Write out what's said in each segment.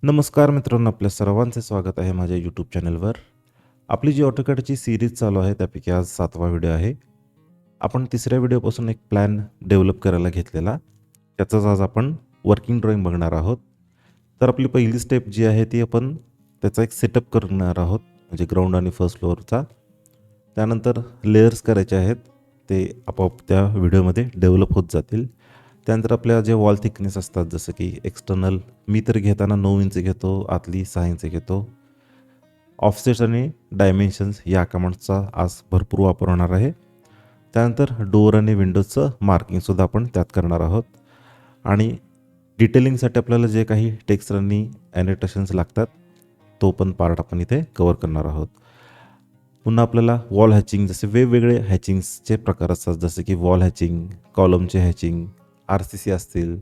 नमस्कार मित्रांनो, आपल्या सर्वांचे स्वागत आहे माझ्या यूट्यूब चॅनलवर. आपली जी ऑटोकॅडची सीरीज चालू आहे त्यापैकी आज 7वा व्हिडिओ आहे. आपण तिसऱ्या व्हिडिओपासून एक प्लॅन डेव्हलप करायला घेतलेला. त्याचाच आज आपण वर्किंग ड्रॉइंग बघणार आहोत. तर आपली पहिली स्टेप जी आहे ती आपण त्याचा एक सेटअप करणार आहोत, म्हणजे ग्राउंड आणि फर्स्ट फ्लोअरचा. त्यानंतर लेयर्स करायचे आहेत, ते आपोआप त्या व्हिडिओमध्ये डेव्हलप होत जातील. त्यानंतर आपल्या जे वॉल थिकनेस असतात, जसं की एक्सटर्नल मी तर घेताना 9 इंच घेतो, आतली 6 इंच घेतो. ऑफसेट्स आणि डायमेन्शन्स या कमांड्सचा आज भरपूर वापर होणार आहे. त्यानंतर डोअर आणि विंडोजचं मार्किंगसुद्धा आपण त्यात करणार आहोत. आणि डिटेलिंगसाठी आपल्याला जे काही टेक्स्ट आणि ॲनोटेशन्स लागतात तो पण पार्ट आपण इथे कवर करणार आहोत. पुन्हा आपल्याला वॉल हॅचिंग, जसे वेगवेगळे हॅचिंग्सचे प्रकार असतात, जसे की वॉल हॅचिंग, कॉलमचे हॅचिंग, RCC असतील,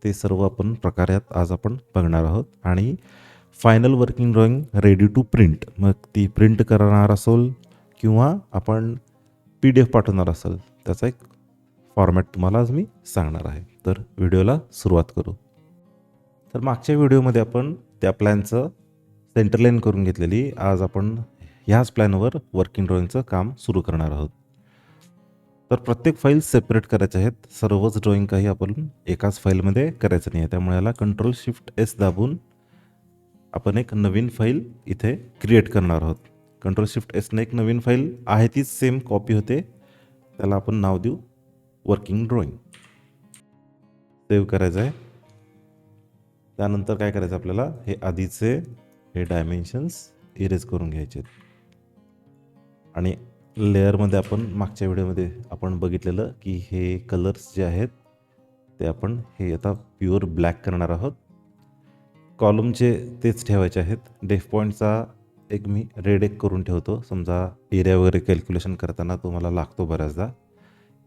ते सर्व आपण प्रकार यात आज आपण बघणार आहोत. आणि final working drawing ready to print, मग ती प्रिंट करणार असेल किंवा आपण PDF पाठवणार असेल, त्याचा एक फॉर्मॅट तुम्हाला आज मी सांगणार आहे. तर व्हिडिओला सुरुवात करू. तर मागच्या व्हिडिओमध्ये आपण त्या प्लॅनचं सेंटर लाईन करून घेतलेली. आज आपण ह्याच प्लॅनवर वर्किंग ड्रॉइंगचं काम सुरू करणार आहोत. तर प्रत्येक फाईल सेपरेट करायच्या आहेत. सर्वच ड्रॉइंग काही आपण एकाच फाईलमध्ये करायचं नाही आहे. त्यामुळे याला Ctrl+Shift+S दाबून आपण एक नवीन फाईल इथे क्रिएट करणार आहोत. Ctrl+Shift+Sने एक नवीन फाईल आहे तीच सेम कॉपी होते. त्याला आपण नाव देऊ वर्किंग ड्रॉइंग. सेव्ह करायचं आहे. त्यानंतर काय करायचं, आपल्याला हे आधीचे हे डायमेन्शन्स इरेज करून घ्यायचे आहेत. आणि लेअरमध्ये आपण मागच्या व्हिडिओमध्ये आपण बघितलेलं की हे कलर्स जे आहेत ते आपण हे आता प्युअर ब्लॅक करणार आहोत. कॉलमचे तेच ठेवायचे आहेत. डेफ पॉईंटचा एक मी रेड एक करून ठेवतो, समजा एरिया वगैरे कॅल्क्युलेशन करताना तुम्हाला लागतो बऱ्याचदा.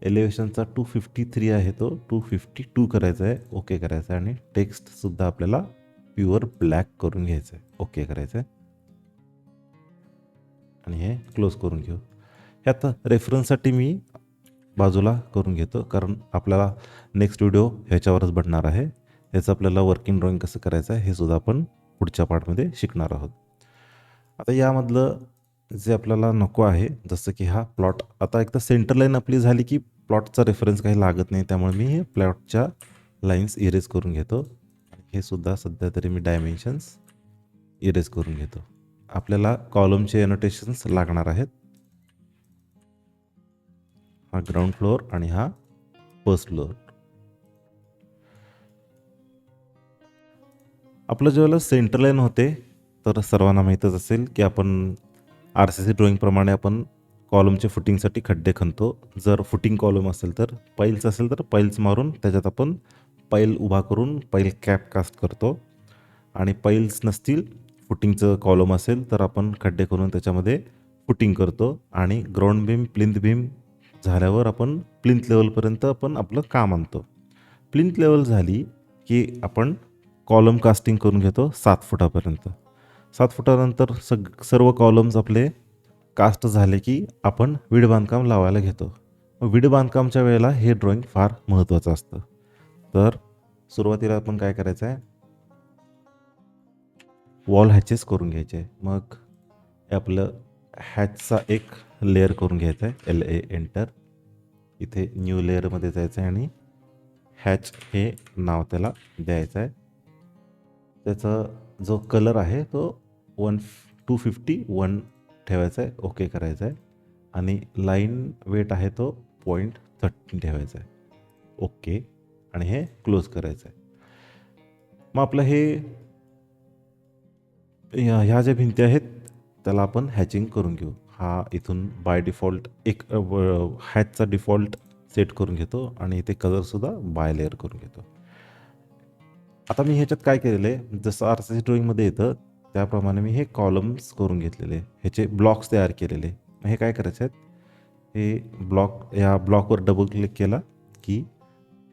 एलिव्हेशनचा 253 आहे, तो 252 करायचा आहे, ओके करायचं आहे. आणि टेक्स्टसुद्धा आपल्याला प्युअर ब्लॅक करून घ्यायचं आहे, ओके करायचं आहे. आणि हे क्लोज करून घेऊ. ह्यात रेफरन्ससाठी मी बाजूला करून घेतो, कारण आपल्याला नेक्स्ट व्हिडिओ ह्याच्यावरच बनणार आहे. ह्याचं आपल्याला वर्किंग ड्रॉइंग कसं करायचं आहे हे सुद्धा आपण पुढच्या पार्टमध्ये शिकणार आहोत. आता यामधलं जे आपल्याला नको आहे, जसं की हा प्लॉट, आता एकदा सेंटर लाईन आपली झाली की प्लॉटचा रेफरन्स काही लागत नाही, त्यामुळे मी हे प्लॉटच्या लाईन्स इरेज करून घेतो. हे सुद्धा सध्या तरी मी डायमेन्शन्स इरेज करून घेतो. आपल्याला कॉलमचे एनोटेशन्स लागणार आहेत. हा ग्राउंड फ्लोअर आणि हा फर्स्ट फ्लोअर. आपलं ज्यावेळेला सेंटर लाईन होते तर सर्वांना माहीतच असेल की आपण RCC ड्रॉइंगप्रमाणे आपण कॉलमचे फुटिंगसाठी खड्डे खणतो. जर फुटिंग कॉलम असेल तर पाईल्स असेल तर पाईल्स मारून त्याच्यात आपण पाईल उभा करून पाईल कॅप कास्ट करतो. आणि पाईल्स नसतील, फुटिंगचं कॉलम असेल तर आपण खड्डे करून त्याच्यामध्ये फुटिंग करतो. आणि ग्राउंड बीम, प्लिंथ बीम झाल्यावर आपण प्लिंथ लेवलपर्यंत आपण आपलं काम आणतो. प्लिंथ लेवल झाली की आपण कॉलम कास्टिंग करून घेतो 7 फुटापर्यंत. 7 फुटानंतर सर्व कॉलम्स आपले कास्ट झाले की आपण वीड बांधकाम लावायला घेतो. वीड बांधकामच्या वेळेला हे ड्रॉइंग फार महत्त्वाचं असतं. तर सुरुवातीला आपण काय करायचं आहे, वॉल हॅचेस करून घ्यायचे आहे. मग हे आपलं हॅचचा एक लेअर करून घ्यायचा आहे, LA एंटर. इथे न्यू लेअरमध्ये जायचं आहे आणि हॅच हे नाव त्याला द्यायचं आहे. त्याचा जो कलर आहे तो 251 ठेवायचा आहे, ओके करायचा आहे. आणि लाईन वेट आहे तो 0.13 ठेवायचा आहे, ओके. आणि हे क्लोज करायचं आहे. मग आपलं हे ह्या ज्या भिंती आहेत त्याला आपण हॅचिंग करून घेऊ. हा इथून बाय डिफॉल्ट एक हॅचचा डिफॉल्ट सेट करून घेतो आणि इथे कलरसुद्धा बाय लेअर करून घेतो. आता मी ह्याच्यात काय केलेलं आहे, जसं RCC ड्रॉइंगमध्ये येतं त्याप्रमाणे मी हे कॉलम्स करून घेतलेले, ह्याचे ब्लॉक्स तयार केलेले. मग हे काय करायचे आहेत, हे ब्लॉक, या ब्लॉकवर डबल क्लिक केला की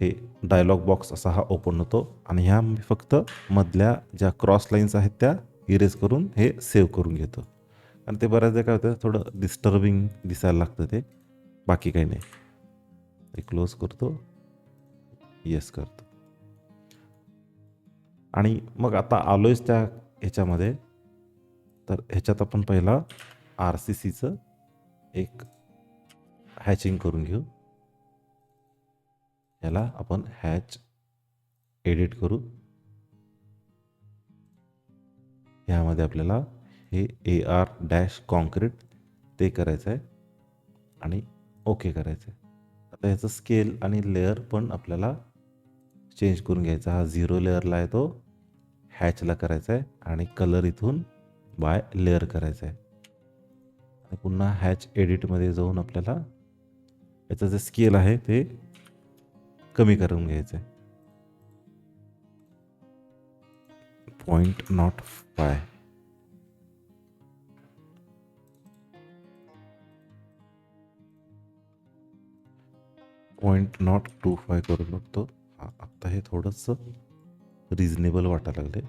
हे डायलॉग बॉक्स असा हा ओपन होतो. आणि ह्या मी फक्त मधल्या ज्या क्रॉस लाईन्स आहेत त्या इरेज करून हे सेव्ह करून घेतो. आणि ते बऱ्याचदा काय होतं, थोडं डिस्टर्बिंग दिसायला लागतं ते, बाकी काही नाही. हे क्लोज करतो, येस करतो. आणि मग आता आलोयच त्या ह्याच्यामध्ये, तर ह्याच्यात आपण पहिला RCCचं एक हॅचिंग करून घेऊ. याला आपण हॅच एडिट करू. ह्यामध्ये आपल्याला हे AR-कॉन्क्रीट ते करायचं आहे आणि ओके करायचं आहे. आता ह्याचं स्केल आणि लेअर पण आपल्याला चेंज करून घ्यायचा. हा 0 लेअरला आहे, तो हॅचला करायचा आहे आणि कलर इथून बाय लेअर करायचा आहे. आणि पुन्हा हॅच एडिटमध्ये जाऊन आपल्याला याचं जे स्केल आहे ते कमी करून घ्यायचं आहे. 0.05 0.25 करून बघतो. हां, आत्ता हे थोडंसं रिजनेबल वाटायला लागले.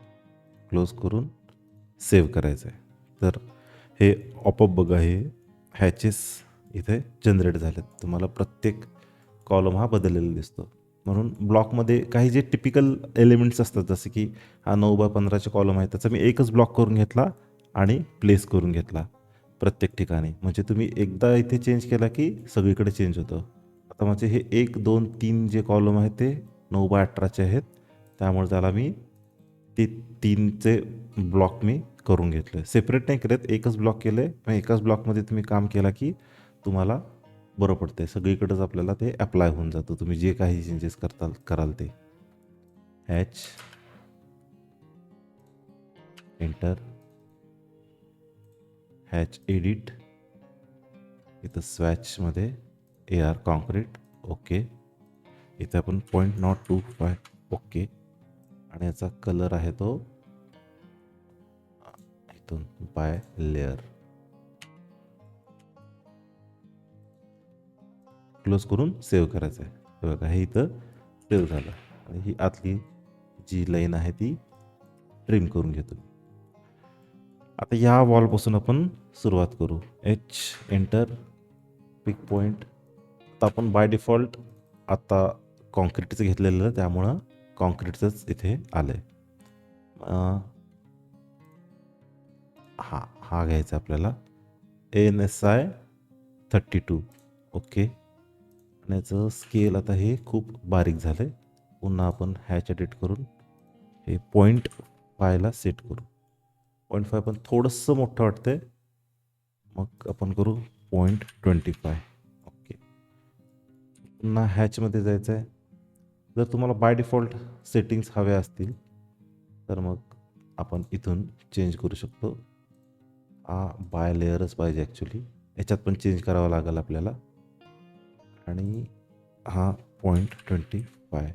क्लोज करून सेव्ह करायचं आहे. तर हे ऑपअप बघा, हे हॅचेस इथे जनरेट झालेत. तुम्हाला प्रत्येक कॉलम हा बदललेला दिसतो. म्हणून ब्लॉकमध्ये काही जे टिपिकल एलिमेंट्स असतात, जसे की हा 9x15चे कॉलम आहे, त्याचा मी एकच ब्लॉक करून घेतला आणि प्लेस करून घेतला प्रत्येक ठिकाणी. म्हणजे तुम्ही एकदा इथे चेंज केला की सगळीकडे चेंज होतं. आता म्हणजे हे 1, 2, 3 जे कॉलम आहेत ते 9x18चे आहेत. त्यामुळे त्याला मी ते 3चे ब्लॉक मी करून घेतले. सेपरेट नाही करत, एकच ब्लॉक केले. मग एकाच ब्लॉकमध्ये तुम्ही काम केला की तुम्हाला बरं पडते. सगळीकडेच आपल्याला ते अप्लाय होऊन जातं. तुम्ही जे काही चेंजेस कराल ते. हॅच एंटर, हॅच एडिट, इथं स्वॅचमध्ये AR-कॉन्क्रीट ओके. इथे आपण 0.025 ओके. आणि याचा कलर आहे तो इथून बाय लेअर क्लोज करून सेव्ह करायचं आहे. हे बघा, हे इथं सेव्ह झालं. आणि ही आतली जी लाईन आहे ती ट्रिम करून घेतो. आता या वॉलपासून आपण सुरुवात करू. एच एंटर, पिक पॉईंट. आता आपण बाय डिफॉल्ट आता कॉन्क्रीटचं घेतलेलं, त्यामुळं कॉन्क्रीटचंच इथे आलं आहे. हा घ्यायचा आपल्याला, ANSI 32 ओके. आणि याचं स्केल आता हे खूप बारीक झालं आहे. पुन्हा आपण हॅच एडिट करून हे 0.5ला सेट करू. 0.5 पण थोडंसं मोठं वाटतंय, मग आपण करू 0.25 ओके. पुन्हा हॅचमध्ये जायचं आहे. जर तुम्हाला बाय डिफॉल्ट सेटिंग्स हव्या असतील तर मग आपण इथून चेंज करू शकतो. हा बाय लेअरच पाहिजे ॲक्च्युली, याच्यात पण चेंज करावं लागेल आपल्याला. आणि हा 0.25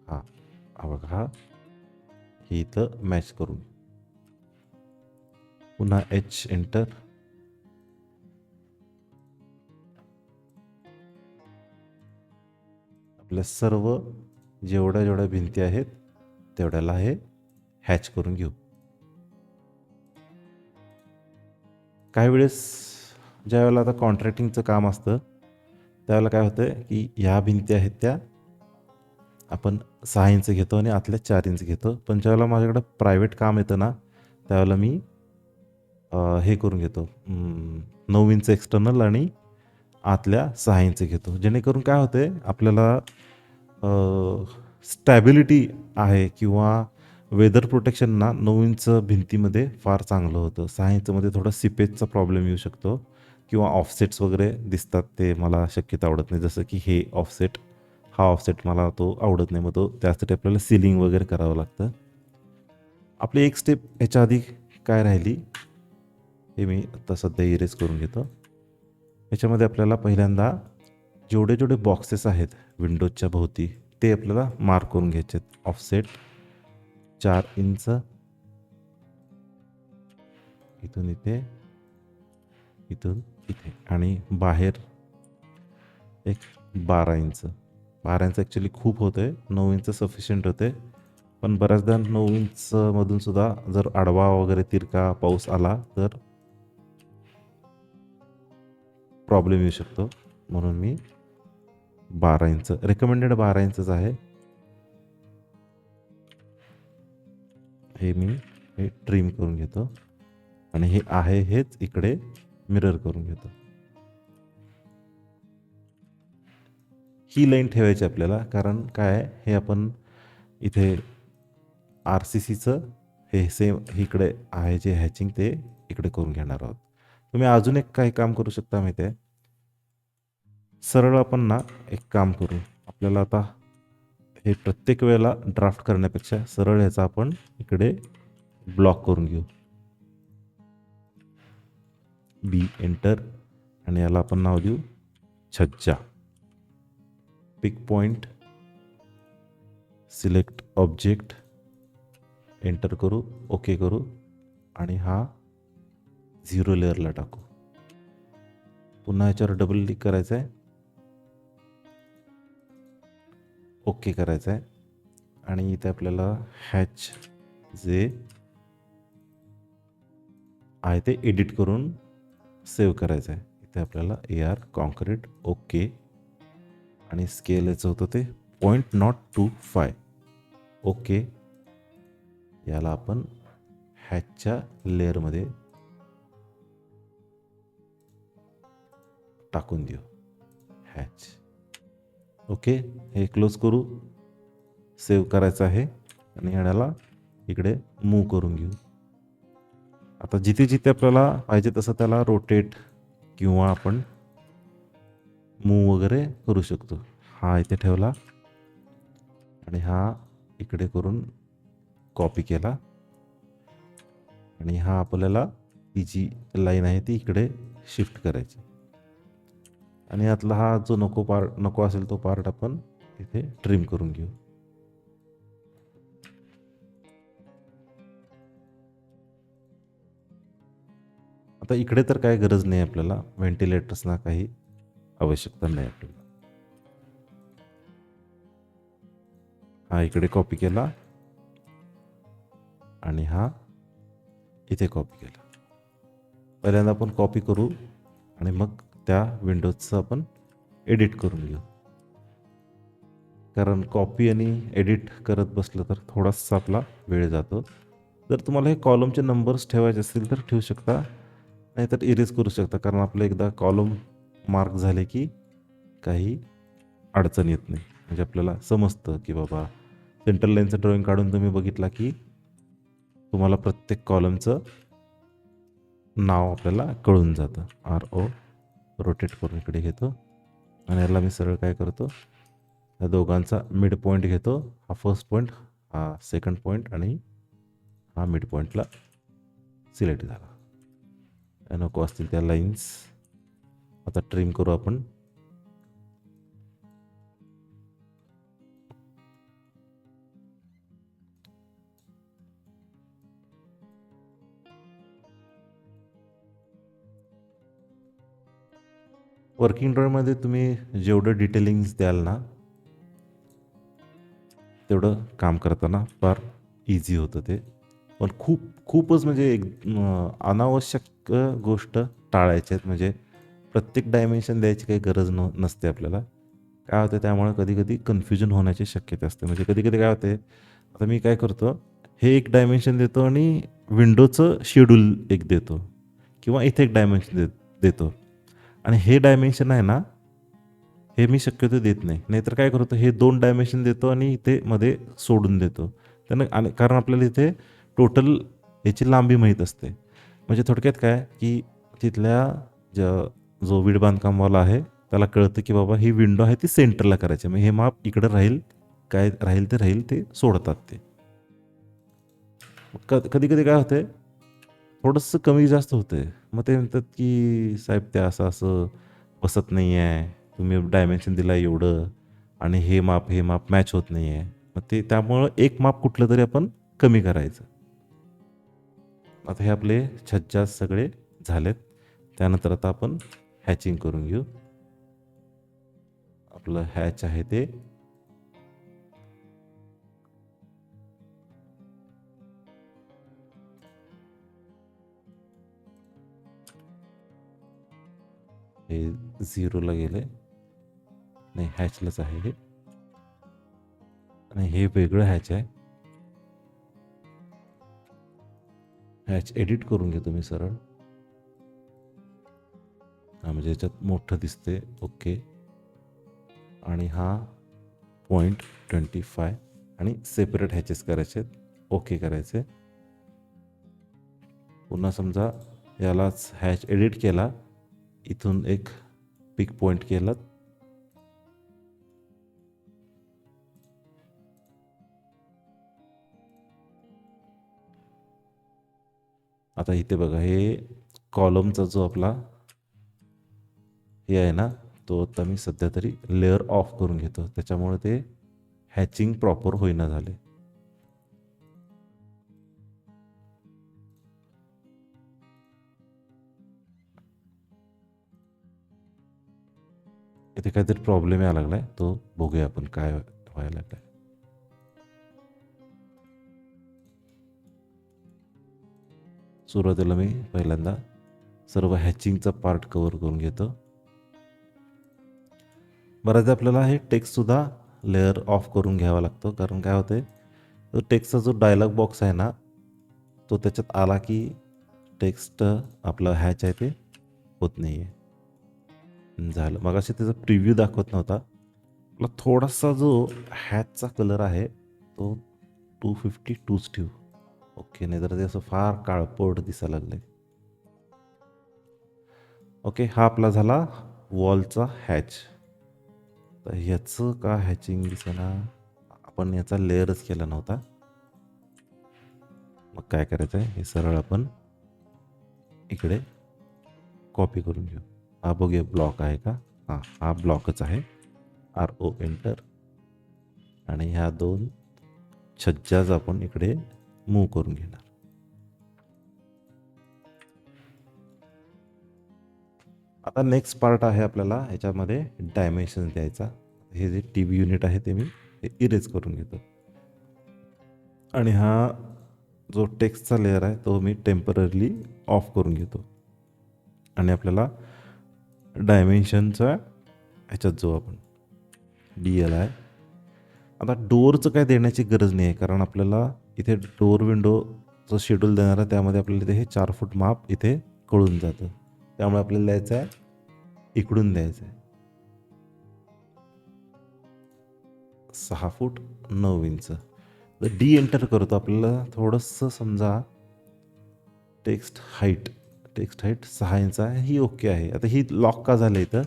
हा बघा, हा ही इथं मॅच करून पुन्हा एच एंटर. आपल्या सर्व जेवढ्या भिंती आहेत तेवढ्याला हे हॅच करून घेऊ. काही वेळेस ज्यावेळेला आता कॉन्ट्रॅक्टिंगचं काम असतं त्यावेळेला काय होतं की ह्या भिंती आहेत त्या आपण 6 इंच घेतो आणि आतल्या 4 इंच घेतो. पण ज्यावेळेला माझ्याकडं प्रायव्हेट काम येतं ना, त्यावेळेला मी हे करून घेतो, 9 इंच एक्सटर्नल आणि आतल्या 6 इंच घेतो. जेणेकरून काय होते, आपल्याला स्टॅबिलिटी आहे किंवा वेदर प्रोटेक्शन ना 9 इंच भिंतीमध्ये फार चांगलं होतं. 6 इंचमध्ये थोडा सिपेजचा प्रॉब्लेम येऊ शकतो किंवा ऑफसेट्स वगैरे दिसतात, ते मला शक्यतो आवडत नाही. जसं की हे ऑफसेट, हा ऑफसेट मला तो आवडत नाही. मग तो त्यासाठी आपल्याला सीलिंग वगैरे करावं लागतं. आपली एक स्टेप ह्याच्या आधी काय राहिली हे मी आता सध्या इरेज करून घेतो. ह्याच्यामध्ये आपल्याला पहिल्यांदा जेवढे बॉक्सेस आहेत विंडोजच्या भोवती ते आपल्याला मार्क करून घ्यायचे आहेत. ऑफसेट 4 इंच, इथून इथे, इथून इथे, आणि बाहेर एक 12 इंच. 12 इंच ॲक्च्युली खूप होतं आहे, 9 इंच सफिशियंट होते. पण बऱ्याचदा 9 इंचमधून सुद्धा जर आडवा वगैरे तिरका पाऊस आला तर प्रॉब्लेम येऊ शकतो. म्हणून मी 12 इंच रेकमेंडेड 12 इंचच आहे. हे मी हे ट्रिम करून घेतो आणि हे आहे हेच इकडे मिरर करून घेतो. ही लाईन ठेवायची आपल्याला, कारण काय आहे, हे आपण इथे RCCचं हे सेम इकडे आहे जे हॅचिंग ते इकडे करून घेणार आहोत. तुम्ही अजून एक काही काम करू शकता माहिती आहे. सरळ आपण ना एक काम करू, आपल्याला आता हे प्रत्येक वेळेला ड्राफ्ट करण्यापेक्षा सरळ ह्याचा आपण इकडे ब्लॉक करून घेऊ. बी एंटर आणि याला आपण नाव देऊ छज्जा. पिक पॉइंट, सिलेक्ट ऑब्जेक्ट, एंटर करू, ओके करू आणि हा 0 लेअरला टाकू. पुन्हा याच्यावर डबल क्लिक करायचं आहे, ओके करायचं आहे आणि इथे आपल्याला हॅच जे आहे ते एडिट करून सेव्ह करायचं आहे. इथे आपल्याला AR कॉन्क्रीट ओके आणि स्केल याचं होतं ते 0.025 ओके. याला आपण हॅचच्या लेअरमध्ये टाकून देऊ. Hatch okay. हे क्लोज करू, सेव्ह करायचं आहे आणि याला इकडे मूव्ह करून घेऊ. आता जिथे जिथे आपल्याला पाहिजे तसं त्याला रोटेट किंवा आपण मूव्ह वगैरे करू शकतो. हा इथे ठेवला आणि हा इकडे करून कॉपी केला आणि हा आपल्याला ही जी लाईन आहे ती इकडे शिफ्ट करायची आणि यातला हा जो नको असेल तो पार्ट आपण इथे ट्रिम करून घेऊ. आता इकडे तर काय गरज नाही आपल्याला, व्हेंटिलेटर्सना काही आवश्यकता नाही आपल्याला. हा इकडे कॉपी केला आणि हा इथे कॉपी केला. पहिल्यांदा आपण कॉपी करू आणि मग त्या विंडोजचं आपण एडिट करून घेऊ, कारण कॉपी आणि एडिट करत बसलं तर थोडासा आपला वेळ जातो. जर तुम्हाला हे कॉलमचे नंबर्स ठेवायचे असतील तर ठेवू शकता, नाहीतर इरेज करू शकता, कारण आपलं एकदा कॉलम मार्क झाले की काही अडचण येत नाही. म्हणजे आपल्याला समजतं की बाबा सेंट्रल लाईनचं ड्रॉइंग काढून तुम्ही बघितला की तुम्हाला प्रत्येक कॉलमचं नाव आपल्याला कळून जातं. RO रोटेट करून इकडे घेतो आणि याला मी सरळ काय करतो, या दोघांचा मिड पॉईंट घेतो. हा फर्स्ट पॉईंट, हा सेकंड पॉईंट आणि हा मिड पॉईंटला सिलेक्ट झाला. नको असतील त्या लाईन्स आता ट्रिम करू आपण. वर्किंग ड्रॉइंगमध्ये तुम्ही जेवढं डिटेलिंग्स द्याल ना तेवढं काम करताना फार इझी होतं ते. पण खूपच म्हणजे एक अनावश्यक गोष्ट टाळायच्या आहेत. म्हणजे प्रत्येक डायमेन्शन द्यायची काही गरज नसते आपल्याला. काय होतं त्यामुळे कधी कधी कन्फ्युजन होण्याची शक्यता असते. म्हणजे कधी कधी काय होते, आता मी काय करतो, हे एक डायमेन्शन देतो आणि विंडोचं शेड्यूल एक देतो किंवा इथे एक डायमेन्शन देतो आणि हे डायमेन्शन आहे ना, हे मी शक्यतो देत नाही. नाहीतर काय करतो, हे 2 डायमेन्शन देतो आणि इथे मध्ये सोडून देतो. त्यानं आणि कारण आपल्याला इथे टोटल याची लांबी माहीत असते. म्हणजे थोडक्यात काय की तिथल्या जो वीट बांधकामवाला आहे त्याला कळतं की बाबा ही विंडो आहे ती सेंटरला करायची. मग हे माप इकडं राहील, काय राहील ते सोडतात ते. कधी कधी काय होते, थोडंसं कमी जास्त होते. मग ते म्हणतात की साहेब ते असं असं बसत नाही आहे, तुम्ही डायमेन्शन दिला एवढं आणि हे माप मॅच होत नाही आहे. मग ते त्यामुळं एक माप कुठलं तरी आपण कमी करायचं. आता हे आपले छज्जा सगळे झालेत. त्यानंतर आता आपण हॅचिंग करून घेऊ. आपलं हॅच आहे ते हे 0ला गेले. नाही, हॅचलाच आहे हे. आणि हे वेगळं हॅच आहे. हॅच एडिट करून घेतो मी सरळ. हा म्हणजे याच्यात मोठं दिसते. ओके. आणि हा 0.25 आणि सेपरेट हॅचेस करायचे आहेत. ओके करायचे. पुन्हा समजा यालाच हॅच एडिट केला, इथून एक पिक पॉईंट केला, आता इथे बघा हे कॉलमचा जो आपला हे आहे ना, तो आता मी सध्या तरी लेअर ऑफ करून घेतो, त्याच्यामुळे ते हॅचिंग प्रॉपर होईना झाले. इथे काहीतरी प्रॉब्लेम यायला लागलाय, तो बघूया आपण काय व्हायला लागलाय. सुरुवातीला मी पहिल्यांदा सर्व हॅचिंगचा पार्ट कव्हर करून घेतो. बऱ्याचदा आपल्याला हे टेक्स्टसुद्धा लेअर ऑफ करून घ्यावा लागतो, कारण काय होते, तो टेक्स्टचा जो डायलॉग बॉक्स आहे ना, तो त्याच्यात आला की टेक्स्ट आपलं हॅच आहे ते होत नाही आहे. झालं. मग असे त्याचा प्रिव्ह्यू दाखवत नव्हता. आपला थोडासा जो हॅचचा कलर आहे तो 252च ठेवू. ओके, नाही तर ते असं फार काळपट दिसायला लागले. ओके, हा आपला झाला वॉलचा हॅच. तर ह्याचं का हॅचिंग दिसेना, आपण याचा लेअरच केला नव्हता. मग काय करायचं आहे, हे सरळ आपण इकडे कॉपी करून घेऊ. हा बघूया ब्लॉक आहे का. हां, हा ब्लॉकच आहे. RO enter. आणि ह्या 2 छज्जाच आपण इकडे मूव्ह करून घेणार. आता नेक्स्ट पार्ट आहे आपल्याला ह्याच्यामध्ये डायमेन्शन द्यायचा. हे जे TV युनिट आहे ते मी इरेज करून घेतो. आणि हा जो टेक्स्टचा लेअर आहे तो मी टेम्पररीली ऑफ करून घेतो. आणि आपल्याला डायमेन्शनचा ह्याच्यात जो आपण DL आहे. आता डोअरचं काय देण्याची गरज नाही आहे, कारण आपल्याला इथे डोअर विंडोचं शेड्यूल देणार आहे, त्यामध्ये आपल्याला इथे हे 4 फूट माप इथे कळून जातं. त्यामुळे आपल्याला द्यायचं आहे इकडून द्यायचं आहे 6 फूट 9 इंच. तर डी एंटर करतो, आपल्याला थोडंसं समजा टेक्स्ट हाईट 6 इंच आहे, ही ओके आहे. आता ही लॉक का झालं इथं,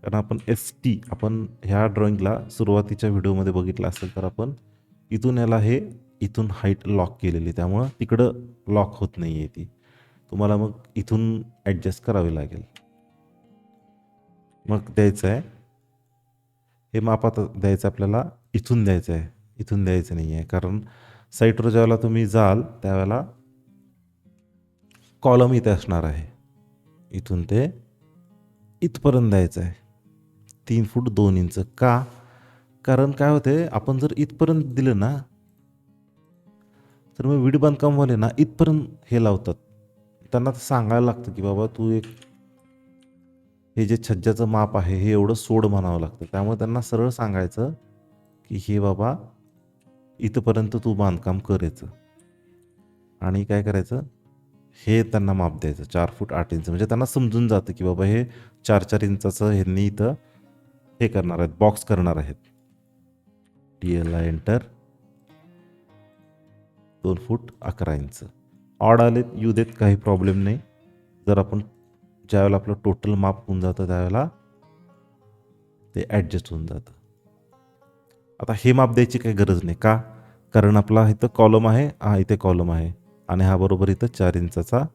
कारण आपण ST आपण ह्या ड्रॉइंगला सुरुवातीच्या व्हिडिओमध्ये बघितलं असेल तर आपण इथून याला हे इथून हाईट लॉक केलेली, त्यामुळं तिकडं लॉक होत नाही आहे ती. तुम्हाला मग इथून ॲडजस्ट करावी लागेल. मग द्यायचं आहे हे मापात द्यायचं आपल्याला, इथून द्यायचं आहे, इथून द्यायचं नाही आहे, कारण साईटवर ज्यावेळेला तुम्ही जाल त्यावेळेला कॉलम इथे असणार आहे. इथून ते इथपर्यंत द्यायचं आहे 3 फूट 2 इंच. का, कारण काय होते, आपण जर इथपर्यंत दिलं ना तर मग वीट बांधकामवाले ना इथपर्यंत हे लावतात. त्यांना सांगायला लागतं की बाबा तू एक हे जे छज्जाचं माप आहे हे एवढं सोड म्हणावं लागतं. त्यामुळे त्यांना सरळ सांगायचं की हे बाबा इथपर्यंत तू बांधकाम करायचं. आणि काय करायचं, हे त्यांना माप द्यायचं 4 फूट 8 इंच. म्हणजे त्यांना समजून जातं की बाबा हे 4-4 इंचाचं ह्यांनी इथं हे करणार आहेत, बॉक्स करणार आहेत. DLला एंटर. 2 फूट 11 इंच. ऑड आले येऊ देत, काही प्रॉब्लेम नाही. जर आपण ज्यावेळेला आपलं टोटल माप होऊन जातं त्यावेळेला ते ॲडजस्ट होऊन जातं. आता हे माप द्यायची काही गरज नाही. का, कारण आपला इथं कॉलम आहे, हा इथे कॉलम आहे आणि हा बरोबर इथं 4 इंचाचा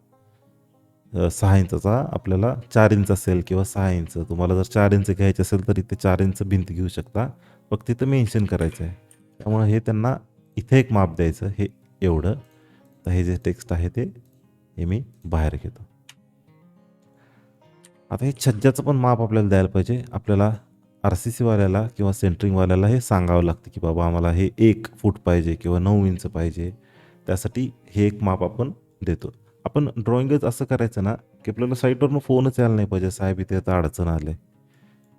6 इंचाचा आपल्याला 4 इंच असेल किंवा 6 इंच. तुम्हाला जर 4 इंच घ्यायचे असेल तर इथे 4 इंच भिंत घेऊ शकता. फक्त इथं मेन्शन करायचं आहे. त्यामुळे हे त्यांना इथे एक माप द्यायचं, हे एवढं. तर हे जे टेक्स्ट आहे ते हे मी बाहेर घेतो. आता हे छज्जाचं पण माप आपल्याला द्यायला पाहिजे. आपल्याला RCCवाल्याला किंवा सेंटरिंगवाल्याला हे सांगावं लागतं की बाबा आम्हाला हे 1 फूट पाहिजे किंवा 9 इंच पाहिजे. त्यासाठी हे एक माप आपण देतो. आपण ड्रॉइंगच असं करायचं ना की आपल्याला साईटवरनं फोनच यायला नाही पाहिजे, साहेब इथे आता अडचण आले.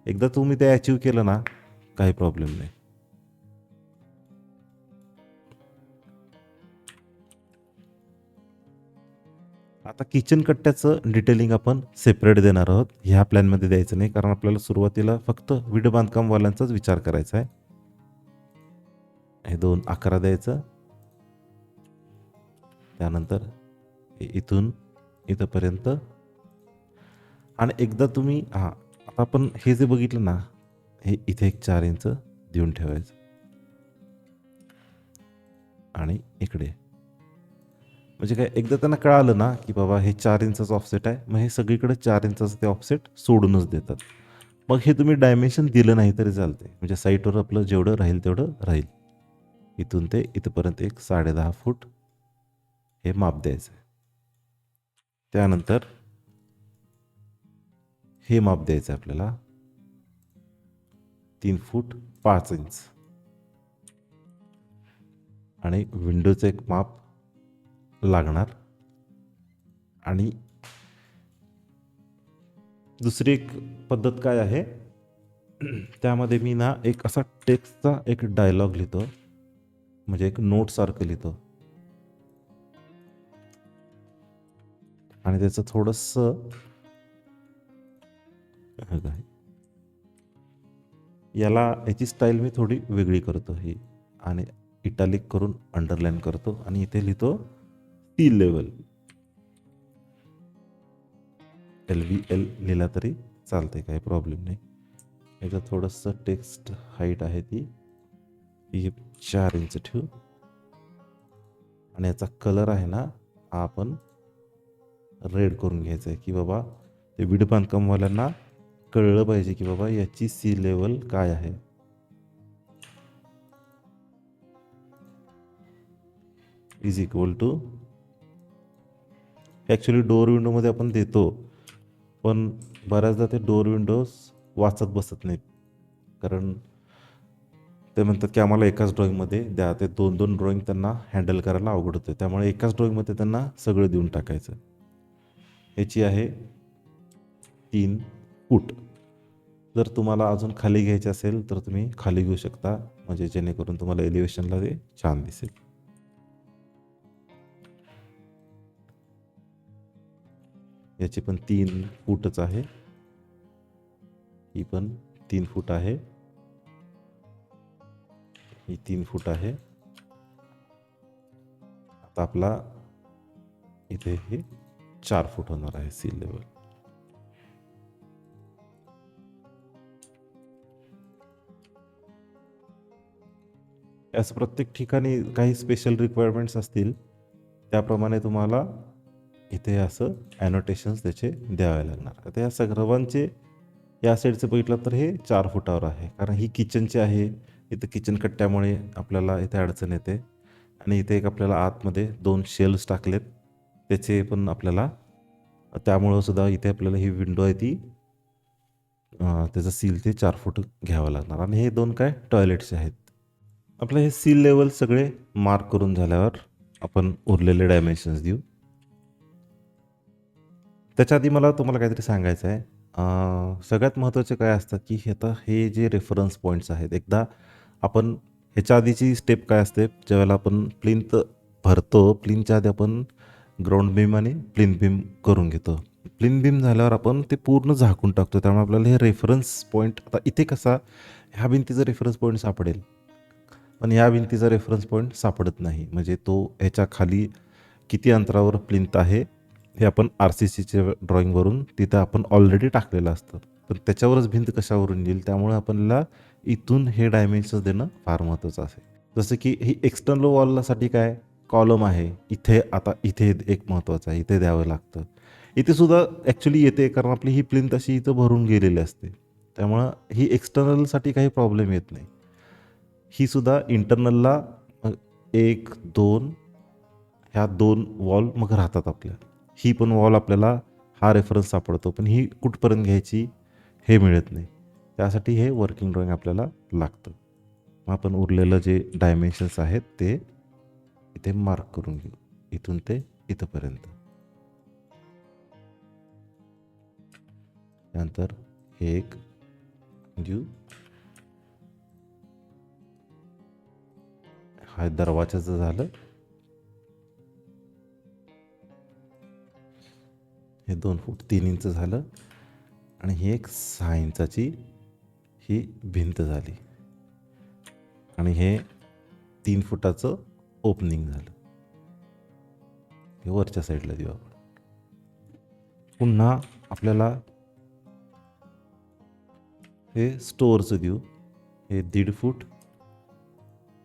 एकदा तुम्ही ते अचीव केलं ना, काही प्रॉब्लेम नाही. आता किचन कट्ट्याचं डिटेलिंग आपण सेपरेट देणार आहोत. ह्या प्लॅनमध्ये द्यायचं नाही, कारण आपल्याला सुरुवातीला फक्त वीट बांधकामवाल्यांचाच विचार करायचा आहे. हे 2 11 द्यायचं. त्यानंतर इथून इथंपर्यंत. आणि एकदा तुम्ही आता आपण हे जे बघितलं ना, हे इथे एक 4 इंच देऊन ठेवायचं. आणि इकडे म्हणजे काय, एकदा त्यांना कळालं ना की बाबा हे 4 इंचाचं ऑफसेट आहे, मग हे सगळीकडे 4 इंचाचं ते ऑफसेट सोडूनच देतात. मग हे तुम्ही डायमेन्शन दिलं नाही तरी चालते, म्हणजे साईटवर आपलं जेवढं राहील तेवढं राहील. इथून ते इथपर्यंत एक 10.5 फूट हे माप द्यायचं आहे. त्यानंतर हे माप द्यायचं आहे आपल्याला 3 फूट 5 इंच. आणि विंडोचं एक माप लागणार. आणि दुसरी एक पद्धत काय आहे, त्यामध्ये मी ना एक असा टेक्स्टचा एक डायलॉग लिहितो, म्हणजे एक नोटसारखं लिहितो. आणि त्याचं थोडंसं याची स्टाईल मी थोडी वेगळी करतो ही, आणि इटालिक करून अंडरलाईन करतो आणि इथे लिहितो सी लेवल. LVL लिहिला तरी चालते, काही प्रॉब्लेम नाही. याचं थोडंसं टेक्स्ट हाईट आहे ती 4 इंच ठेवू. आणि याचा कलर आहे ना, हा आपण रेड करून घ्यायचा आहे, की बाबा ते वीट बांधकामवाल्यांना कळलं पाहिजे की बाबा याची सी लेवल काय आहे. Is equal to, actually door विंडोमध्ये आपण देतो, पण बऱ्याचदा ते डोअर विंडोज वाचत बसत नाहीत, कारण ते म्हणतात की आम्हाला एकाच ड्रॉईंगमध्ये द्या. ते 2-2 ड्रॉईंग त्यांना हँडल करायला अवघड होते, त्यामुळे एकाच ड्रॉईंगमध्ये त्यांना सगळं देऊन टाकायचं. याची आहे 3 फूट. जर तुम्हाला अजून खाली घ्यायचे असेल तर तुम्ही खाली घेऊ शकता, म्हणजे जेणेकरून तुम्हाला एलिव्हेशनला ते छान दिसेल. याची पण 3 फूटच आहे. ही पण 3 फूट आहे. ही 3 फूट आहे. आता आपला इथे हे 4 फूट होणार आहे सी लेवल. असं प्रत्येक ठिकाणी काही स्पेशल रिक्वायरमेंट्स असतील, त्याप्रमाणे तुम्हाला इथे असं ॲनोटेशन्स त्याचे द्यावे लागणार. आता या सर्वांचे या साईडचं बघितलं तर हे 4 फुटावर आहे, कारण ही किचनची आहे. इथं किचन कट्ट्यामुळे आपल्याला इथे अडचण येते. आणि इथे एक आपल्याला आतमध्ये 2 शेल्स टाकलेत, त्याचे पण आपल्याला, त्यामुळं सुद्धा इथे आपल्याला ही विंडो आहे ती त्याचं सील ते 4 फूट घ्यावं लागणार. आणि हे 2 काय टॉयलेट्स आहेत. आपलं हे सील लेवल सगळे मार्क करून झाल्यावर आपण उरलेले डायमेन्शन्स देऊ. त्याच्या आधी मला तुम्हाला काहीतरी सांगायचं आहे. सगळ्यात महत्त्वाचे काय असतात की आता हे जे रेफरन्स पॉईंट्स आहेत, एकदा आपण ह्याच्या आधीची स्टेप काय असते, ज्यावेळेला आपण प्लिंथ भरतो, प्लिंथच्या आधी आपण ग्राउंड बीम आणि प्लिंथ बीम करून घेतो. प्लिंथ बीम झाल्यावर आपण ते पूर्ण झाकून टाकतो, त्यामुळे आपल्याला हे रेफरन्स पॉईंट, आता इथे कसा ह्या भिंतीचा रेफरन्स पॉईंट सापडेल, पण ह्या भिंतीचा रेफरन्स पॉईंट सापडत नाही. म्हणजे तो ह्याच्या खाली किती अंतरावर प्लिंथ आहे हे आपण RCCच्या ड्रॉईंगवरून तिथं आपण ऑलरेडी टाकलेलं असतं, पण त्याच्यावरच भिंत कशावरून येईल, त्यामुळे आपल्याला इथून हे डायमेन्शन्स देणं फार महत्त्वाचं असेल. जसं की ही एक्सटर्नल वॉलसाठी काय कॉलम आहे, इथे आता इथे एक महत्त्वाचं आहे, इथे द्यावं लागतं. इथे सुद्धा ॲक्च्युली येते, कारण आपली ही प्लिंथ अशी इथं भरून गेलेली असते, त्यामुळं ही एक्सटर्नलसाठी काही प्रॉब्लेम येत नाही. ही सुद्धा इंटरनलला 1, 2 ह्या 2 वॉल मग राहतात आपल्या. ही पण वॉल आपल्याला हा रेफरन्स सापडतो, पण ही कुठपर्यंत घ्यायची हे मिळत नाही. त्यासाठी हे वर्किंग ड्रॉईंग आपल्याला लागतं. मग आपण उरलेलं जे डायमेन्शन्स आहेत ते इथे मार्क करून घेऊ, इथून ते इथंपर्यंत. त्यानंतर हे एक देऊ. हा दरवाजाचं झालं. हे 2 फूट 3 इंच झालं आणि ही एक 6 इंचाची ही भिंत झाली आणि हे 3 फुटाचं ओपनिंग झालं. हे वरच्या साईडला देऊ आपण. पुन्हा आपल्याला हे स्टोअरचं देऊ. हे 1.5 फूट,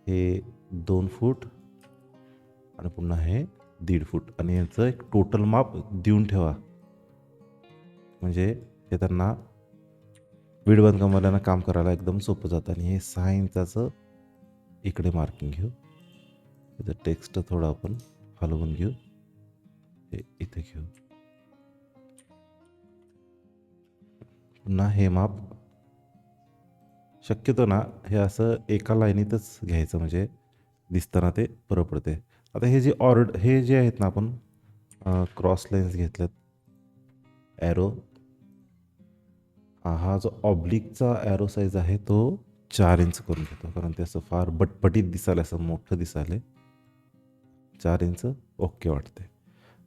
हे 2 फूट आणि पुन्हा हे 1.5 फूट आणि याचं एक टोटल माप देऊन ठेवा. म्हणजे हे त्यांना वीट बांधकामवाल्यांना काम करायला एकदम सोपं जातं. आणि हे 6 इंचाचं इकडे मार्किंग घेऊ. त्याचं टेक्स्ट थोडं आपण हलवून घेऊ. हे इथे घेऊ. पुन्हा हे माप शक्यतो ना हे असं एका लाईनीतच घ्यायचं, म्हणजे दिसताना ते बरं पडते. आता हे जे आहेत ना, आपण क्रॉस लाईन्स घेतल्यात, ॲरो, हा जो ऑब्लिकचा ॲरो साईज आहे तो 4 इंच करून घेतो, कारण ते असं फार बटपटीत दिसायला, असं मोठं दिसायला 4 इंच ओके वाटते.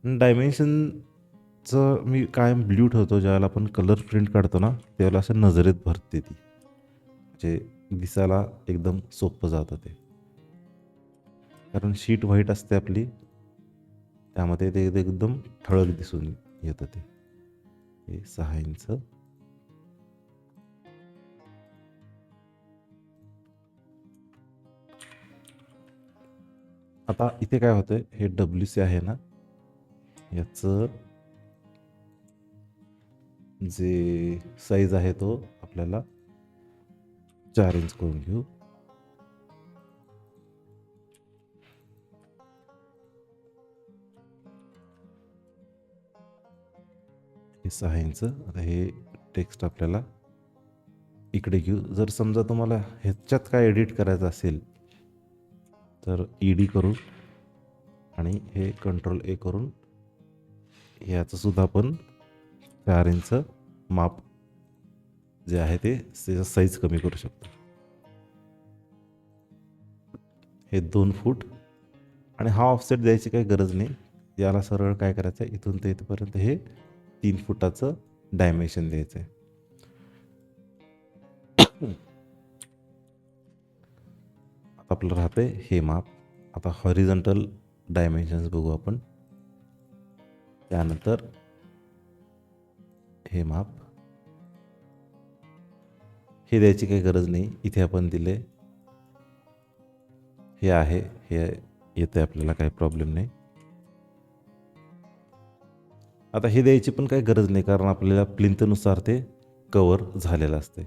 डायमेन्शनचं मी कायम ब्ल्यू ठेवतो. ज्यावेळेला आपण कलर प्रिंट काढतो ना, त्यावेळेला असं नजरेत भरते ती, म्हणजे दिसायला एकदम सोपं जातं ते, कारण शीट व्हाईट असते आपली, त्यामध्ये ते एकदम ठळक दिसून येतं. हे 6 इंच. आता इथे काय होतंय, हे WC आहे ना, याचं जे साईज आहे तो आपल्याला 4 इंच करून घेऊ. हे 6 इंच. आता हे टेक्स्ट आपल्याला इकडे घेऊ. जर समजा तुम्हाला ह्याच्यात काय एडिट करायचं असेल तर ED करू आणि हे Ctrl A करून याचं सुद्धा आपण 4 इंच माप जे आहे ते त्याचं साईज कमी करू शकतो. हे 2 फूट आणि हा ऑफसेट द्यायची काही गरज नाही. याला सरळ काय करायचं आहे, इथून ते इथपर्यंत हे 3 फुटाचं डायमेन्शन द्यायचं आहे. आता आपलं राहतंय हे माप. आता हॉरिझॉन्टल डायमेन्शन्स बघू आपण. त्यानंतर हे माप, हे द्यायची काही गरज नाही, इथे आपण दिले, हे आहे, हे येते आपल्याला, काही प्रॉब्लेम नाही. आता हे द्यायची पण काही गरज नाही, कारण आपल्याला प्लिंथनुसार ते कवर झालेलं असते.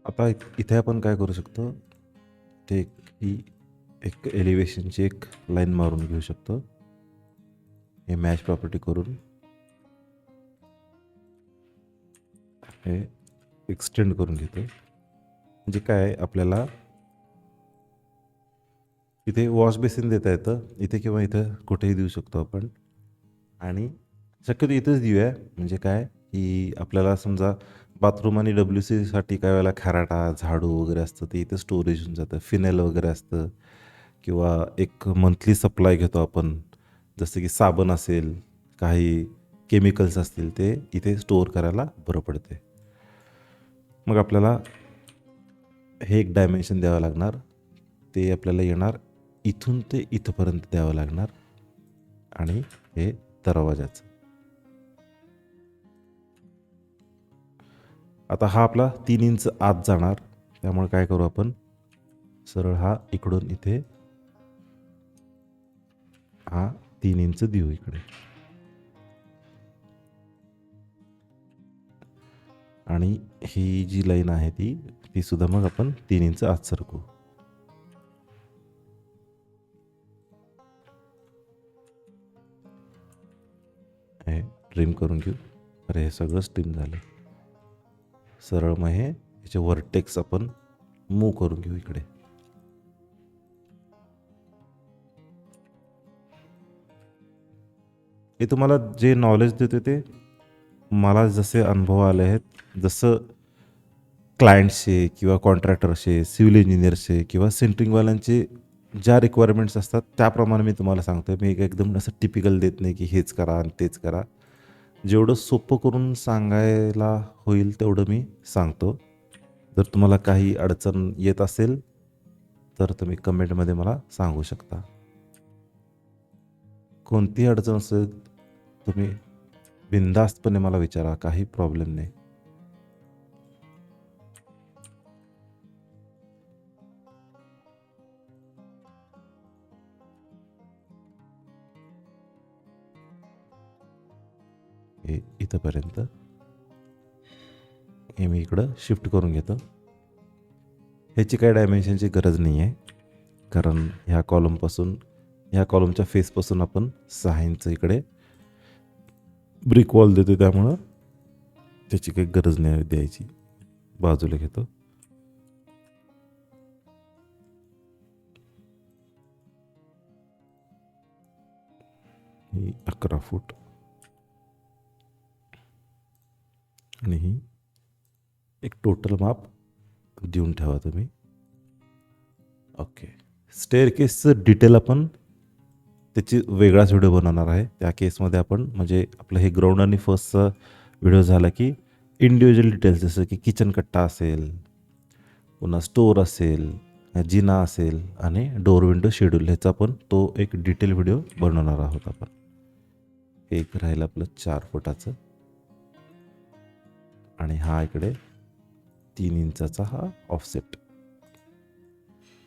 आता इथे आपण काय करू शकतो, ते ही एक एलिव्हेशनची एक लाईन मारून घेऊ शकतो. हे मॅच प्रॉपर्टी करून हे एक्सटेंड करून घेतो. म्हणजे काय, आपल्याला इथे वॉश बेसिन देता येतं, इथे किंवा इथं कुठेही देऊ शकतो आपण. आणि शक्यतो इथंच देऊया, म्हणजे काय की आपल्याला समजा बाथरूम आणि WC साठी काय वेळेला खराटा, झाडू वगैरे असतं, ते इथं स्टोरेज होऊन जातं. फिनेल वगैरे असतं, किंवा एक मंथली सप्लाय घेतो आपण, जसं की साबण असेल, काही केमिकल्स असतील, ते इथे स्टोअर करायला बरं पडते. मग आपल्याला हे एक डायमेन्शन द्यावं लागणार, ते आपल्याला येणार इथून ते इथंपर्यंत द्यावं लागणार. आणि हे दरवाजाचं. आता हा आपला 3 इंच आत जाणार, त्यामुळे काय करू आपण, सरळ हा इकडून इथे हा 3 इंच देऊ इकडे. आणि ही जी लाईन आहे ती सुद्धा मग आपण 3 इंच आत सरकू. हे ट्रिम करून घेऊ. अरे हे सगळं ट्रिम झालं. सरळ मग हे याचे वर्टेक्स आपण मूव करून घेऊ इकडे. हे तुम्हाला जे नॉलेज देते ते मला जसे अनुभव आले आहेत, जसं क्लायंट्सचे किंवा कॉन्ट्रॅक्टरचे, सिव्हिल इंजिनियर्सचे किंवा सेंट्रिंगवाल्यांचे ज्या रिक्वायरमेंट्स असतात त्याप्रमाणे मी तुम्हाला सांगतो आहे. मी एकदम असं टिपिकल देत नाही की हेच करा आणि तेच करा. जेवढं सोपं करून सांगायला होईल तेवढं मी सांगतो. जर तुम्हाला काही अडचण येत असेल तर तुम्ही कमेंटमध्ये मला सांगू शकता. कोणतीही अडचण असेल तुम्ही बिनधास्तपणे मला विचारा, काही प्रॉब्लेम नाही. हे इथंपर्यंत हे मी इकडं शिफ्ट करून घेतो. ह्याची काही डायमेन्शनची गरज नाही आहे, कारण ह्या कॉलमपासून ह्या कॉलमच्या फेसपासून आपण 6 इंच इकडे ब्रिक वॉल देतो, त्यामुळं त्याची काही गरज नाही द्यायची. बाजूला घेतो. ही 11 फूट आणि ही एक टोटल माप देऊन ठेवा तुम्ही. ओके. स्टेअरकेसचं डिटेल आपण त्याची वेगळाच व्हिडिओ बनवणार आहे. त्या केसमध्ये आपण म्हणजे आपलं हे ग्राउंड आणि फर्स्टचा व्हिडिओ झाला की इंडिव्हिज्युअल डिटेल्स जसं की किचन कट्टा असेल, पुन्हा स्टोअर असेल, जिना असेल आणि डोअर विंडो शेड्यूल, ह्याचा पण तो एक डिटेल व्हिडिओ बनवणार आहोत आपण. एक राहिलं आपलं 4 फुटाचं आणि हा इकडे 3 इंचाचा हा ऑफसेट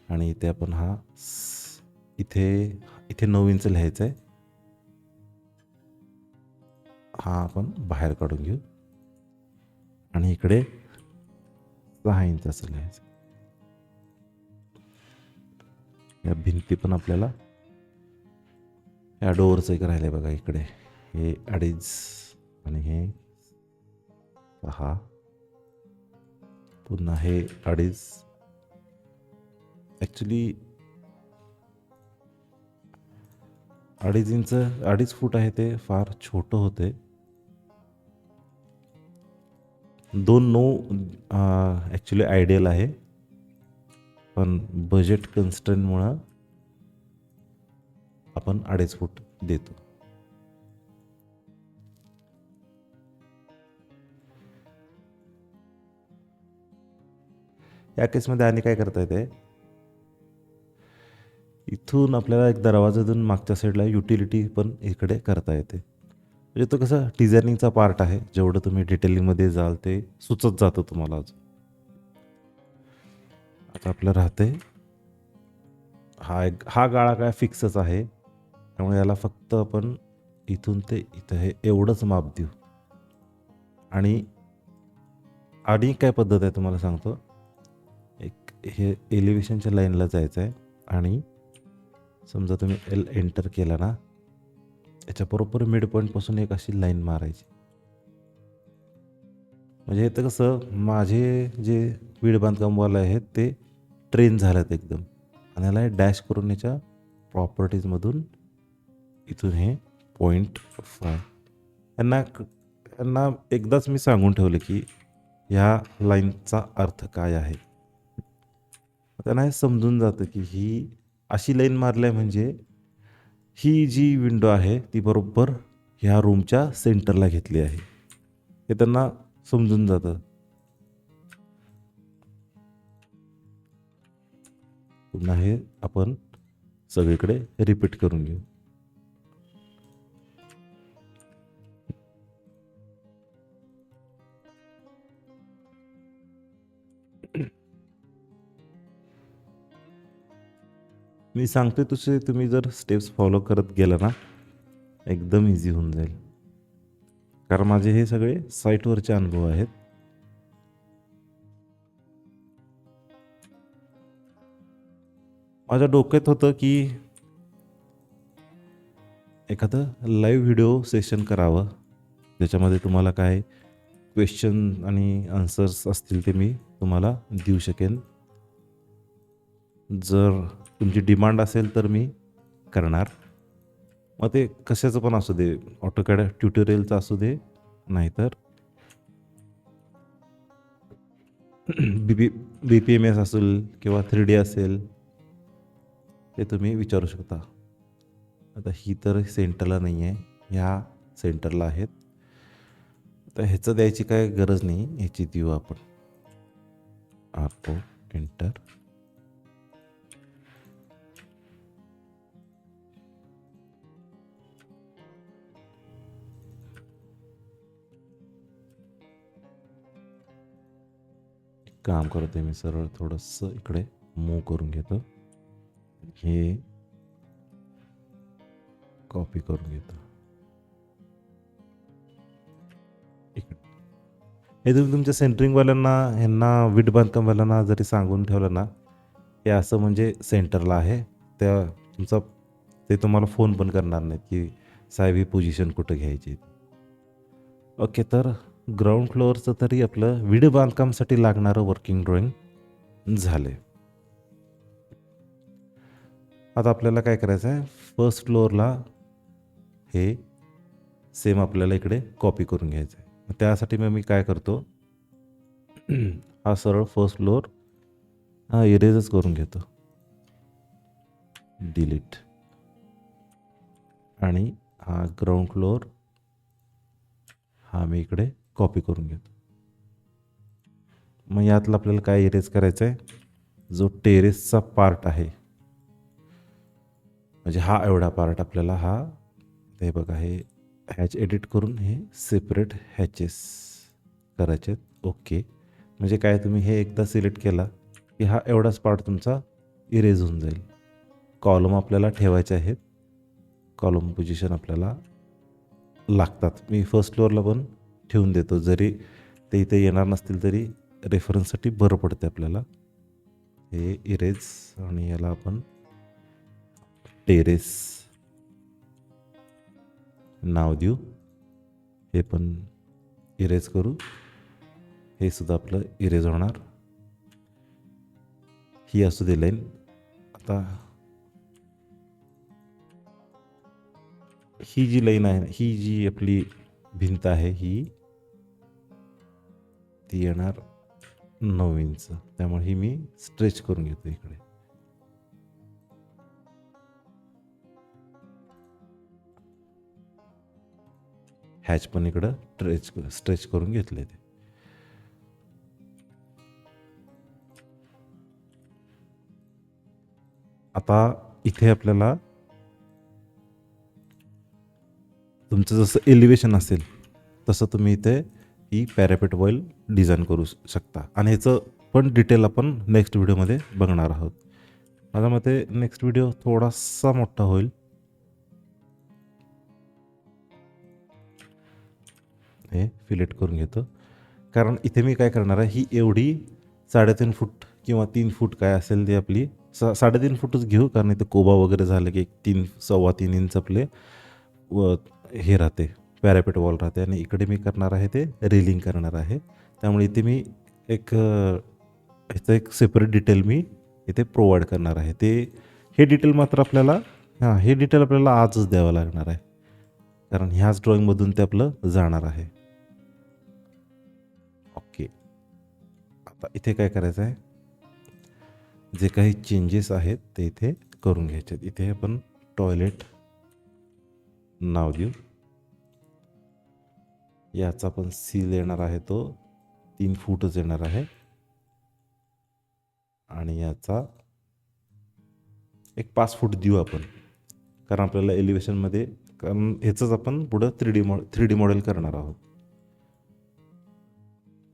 आणि इथे आपण हा इथे 9 इंच लिहायचं आहे. हा आपण बाहेर काढून घेऊ आणि इकडे 6 इंचाचं लिहायचं. या भिंती पण आपल्याला या डोअरचं एक राहिलं बघा, इकडे हे 2.5 आणि हे 6, पुन्हा हे 2.5. ॲक्च्युली 2.5 फूट आहे ते फार छोटं होते. 2.9 ॲक्च्युली आयडियल आहे, पण बजेट कन्स्ट्रेंटमुळं आपण 2.5 फूट देतो. या केसमध्ये आणि काय करता येते, इथून आपल्याला एक दरवाजा देऊन मागच्या साईडला युटिलिटी पण इकडे करता येते. म्हणजे तो कसं डिझायनिंगचा पार्ट आहे, जेवढं तुम्ही डिटेलिंगमध्ये जाल ते सुचत जातं तुम्हाला अजून. आता आपलं राहते हा गाळा काय फिक्सच आहे, त्यामुळे याला फक्त आपण इथून ते इथं हे एवढंच माप देऊ. आणि काय पद्धत आहे तुम्हाला सांगतो. एक हे एलिव्हेशनच्या लाईनला जायचं आहे आणि समजा तुम्ही एल एंटर केला ना, याच्या बरोबर मिड पॉईंटपासून एक अशी लाईन मारायची. म्हणजे इथं कसं माझे जे वीड बांधकामवाले आहेत ते ट्रेन झाल्यात एकदम, आणि याला डॅश करून याच्या प्रॉपर्टीजमधून इथून हे 0.5 यांना एकदाच मी सांगून ठेवलं की ह्या लाईनचा अर्थ काय आहे. त्यांना हे समजून जातं की ही अशी लाईन मारली आहे म्हणजे ही जी विंडो आहे ती बरोबर ह्या रूमच्या सेंटरला घेतली आहे, हे त्यांना समजून जातं. पुन्हा हे आपण सगळीकडे रिपीट करून घेऊ. मी सांगते तसे तुम्ही जर स्टेप्स फॉलो करत गेला ना, एकदम इझी होऊन जाईल. कारण माझे हे सगळे साईटवरचे अनुभव आहेत. माझ्या डोक्यात होतं की एखादं लाईव्ह व्हिडिओ सेशन करावं, ज्याच्यामध्ये तुम्हाला काय क्वेश्चन आणि आन्सर्स असतील ते मी तुम्हाला देऊ शकेन. जर तुमची डिमांड असेल तर मी करणार, मग ते कशाचं पण असू दे, ऑटोकॅड ट्युटोरियलचं असू दे, नाहीतर BPMS असेल किंवा 3D असेल, ते तुम्ही विचारू शकता. आता ही तर सेंटरला नाही आहे, ह्या सेंटरला आहेत. तर ह्याचं द्यायची काय गरज नाही, ह्याची देऊ आपण. एंटर. काम करते मी सरळ थोडंसं इकडे मूव्ह करून घेतो, हे कॉपी करून घेतो इकडे. हे तुम्ही तुमच्या सेंटरिंगवाल्यांना, ह्यांना वीट बांधकामवाल्यांना जरी सांगून ठेवलं ना, हे असं म्हणजे सेंटरला आहे, त्या तुमचा ते तुम्हाला फोन पण करणार नाहीत की साहेब ही पोझिशन कुठं घ्यायची. ओके, तर ग्राउंड फ्लोअरचं तरी आपलं विड बांधकामसाठी लागणारं वर्किंग ड्रॉइंग झाले. आता आपल्याला काय करायचं आहे, फर्स्ट फ्लोअरला हे सेम आपल्याला इकडे कॉपी करून घ्यायचं आहे. त्यासाठी मग मी काय करतो, हा सरळ फर्स्ट फ्लोअर हा इरेजच करून घेतो, डिलीट. आणि हा ग्राउंड फ्लोअर हा मी इकडे कॉपी करून घेतो. मग यातलं आपल्याला काय इरेज करायचं आहे, जो टेरेसचा पार्ट आहे, म्हणजे हा एवढा पार्ट आपल्याला हा, हे बघा, हे हॅच एडिट करून हे सेपरेट हॅचेस करायचे. ओके, म्हणजे काय, तुम्ही हे एकदा सिलेक्ट केला की हा एवढाच पार्ट तुमचा इरेज होऊन जाईल. कॉलम आपल्याला ठेवायचे आहेत, कॉलम पोझिशन आपल्याला लागतात. मी फर्स्ट फ्लोअरला पण ठेवून देतो, जरी ते इथे येणार नसतील तरी रेफरन्ससाठी बरं पडते आपल्याला. हे इरेज आणि याला आपण टेरेस नाव देऊ, हे पण इरेज करू, हे सुद्धा आपलं इरेज होणार. ही असू दे लाईन. आता ही जी लाईन आहे, ही जी आपली भिंत आहे, ही ती येणार 9 इंच, त्यामुळे ही मी स्ट्रेच करून घेतो इकडे. हॅच पण इकडं स्ट्रेच करून घेतले ते. आता इथे आपल्याला तुमचं जसं एलिव्हेशन असेल तसं तुम्ही इथे ही पॅरापेट वॉल डिझाईन करू शकता, आणि ह्याचं पण डिटेल आपण नेक्स्ट व्हिडिओमध्ये बघणार आहोत. माझ्या मते नेक्स्ट व्हिडिओ थोडासा मोठा होईल. हे फिलेट करून घेतो, कारण इथे मी काय करणार आहे, ही एवढी 3.5 फूट किंवा 3 फूट काय असेल ती आपली 3.5 फूटच घेऊ, कारण इथे कोबा वगैरे झालं की 3-3.25 इंच आपले हे राहते, पॅरापेट वॉल राहते. आणि इकडे मी करणार आहे ते रेलिंग करणार आहे, त्यामुळे इथे मी ह्याचं एक सेपरेट डिटेल मी इथे प्रोव्हाइड करणार आहे. हे डिटेल मात्र आपल्याला हे डिटेल आपल्याला आजच द्यावं लागणार आहे, कारण ह्याच ड्रॉइंगमधून ते आपलं जाणार आहे. ओके, आता इथे काय करायचं आहे, जे काही चेंजेस आहेत ते इथे करून घ्यायचे. इथे आपण टॉयलेट नाव देऊ, याचा पण सील येणार आहे, तो 3 फूटच येणार आहे. आणि याचा एक 5 फूट देऊ आपण, कारण आपल्याला एलिव्हेशनमध्ये, कारण ह्याचंच आपण पुढं 3D मॉडेल करणार आहोत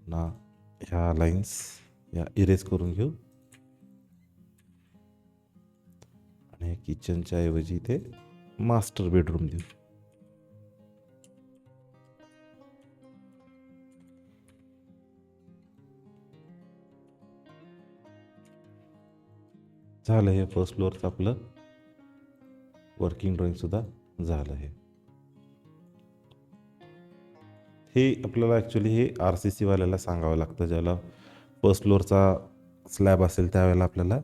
ना. ह्या लाईन्स या इरेज करून घेऊ, आणि किचनच्या ऐवजी इथे मास्टर बेडरूम देऊ. झालं, हे फर्स्ट फ्लोअरचं आपलं वर्किंग ड्रॉइंगसुद्धा झालं आहे. हे आपल्याला ॲक्च्युली हे RCC वाल्याला सांगावं लागतं, ज्याला फर्स्ट फ्लोअरचा स्लॅब असेल त्यावेळेला आपल्याला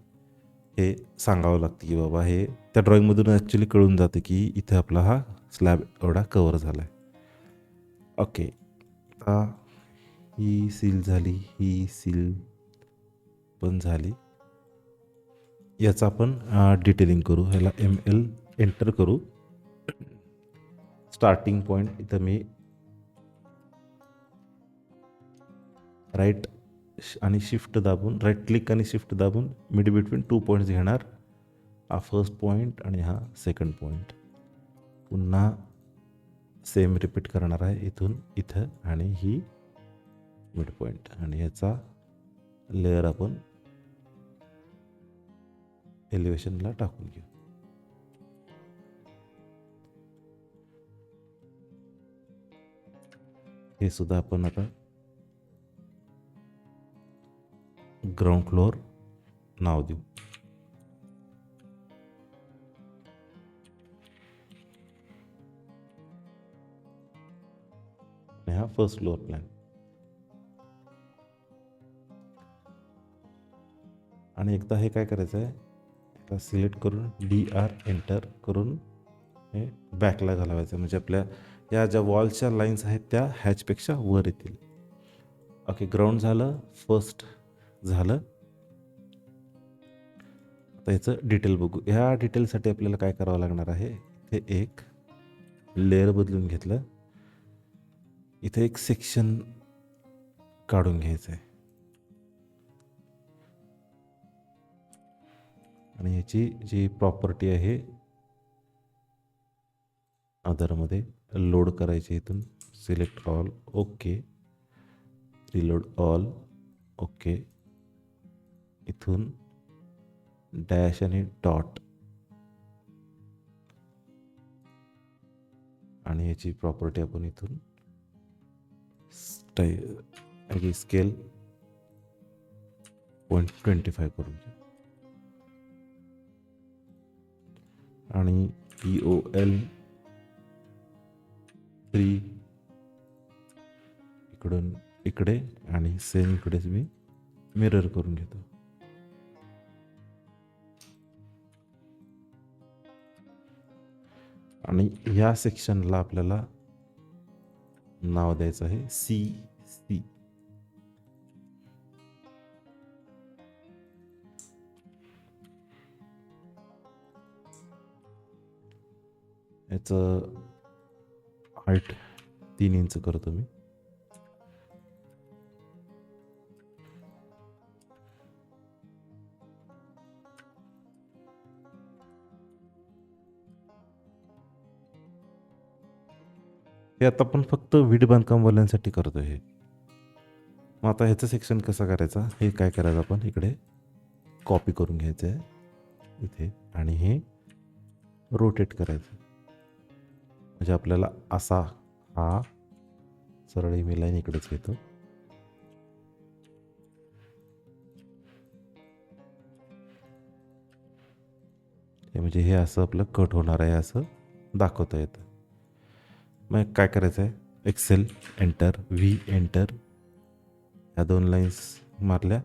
हे सांगावं लागतं की बाबा हे त्या ड्रॉईंगमधून ॲक्च्युली कळून जातं की इथे आपला हा स्लॅब एवढा कवर झाला आहे. ओके, आता ही सील झाली, ही सील पण झाली. याचं आपण डिटेलिंग करू. ह्याला ML एंटर करू. स्टार्टिंग पॉईंट इथं मी राईट आणि शिफ्ट दाबून, राईट क्लिक आणि शिफ्ट दाबून मिड बिटवीन 2 पॉईंट्स घेणार. हा फर्स्ट पॉईंट आणि हा सेकंड पॉईंट. पुन्हा सेम रिपीट करणार आहे इथून इथं आणि ही मिड पॉईंट, आणि ह्याचा लेअर आपण एलिव्हेशनला टाकून घेऊ. हे सुद्धा आपण आता ग्राउंड फ्लोअर नाव देऊ. आणि हा फर्स्ट फ्लोअर प्लॅन. आणि एकदा हे काय करायचं आहे, आता सिलेक्ट करून DR एंटर करून हे बॅकला घालवायचं, म्हणजे आपल्या या ज्या वॉलच्या लाईन्स आहेत त्या हॅचपेक्षा वर येतील. ओके, ग्राउंड झालं, फर्स्ट झालं. आता याचं डिटेल बघू. ह्या डिटेलसाठी आपल्याला काय करावं लागणार आहे, इथे एक लेअर बदलून घेतलं, इथे एक सेक्शन काढून घ्यायचं आहे आणि याची जी प्रॉपर्टी आहे अदरमध्ये लोड करायची. इथून select all, okay, reload all, okay. इथून डॅश आणि डॉट, आणि याची प्रॉपर्टी आपण इथून स्केल 0.25 करून घ्या. आणि POL 3 इकडून इकडे आणि सेम इकडेच मी मिरर करून घेतो. आणि ह्या सेक्शनला आपल्याला नाव द्यायचं आहे CC. याचं हाईट 3 इंच करतो मी. हे आता आपण फक्त वीट बांधकामवाल्यांसाठी करतो हे. मग आता ह्याचं सेक्शन कसं करायचं, हे काय करायचं, आपण इकडे कॉपी करून घ्यायचं आहे इथे आणि हे रोटेट करायचं, म्हणजे आपल्याला असा हा सरळ मी लाईन इकडेच घेतो. हे म्हणजे हे असं आपलं कट होणार आहे असं दाखवता येतं. मग काय करायचं आहे, एक्सेल एंटर, V एंटर, ह्या 2 लाईन्स मारल्या.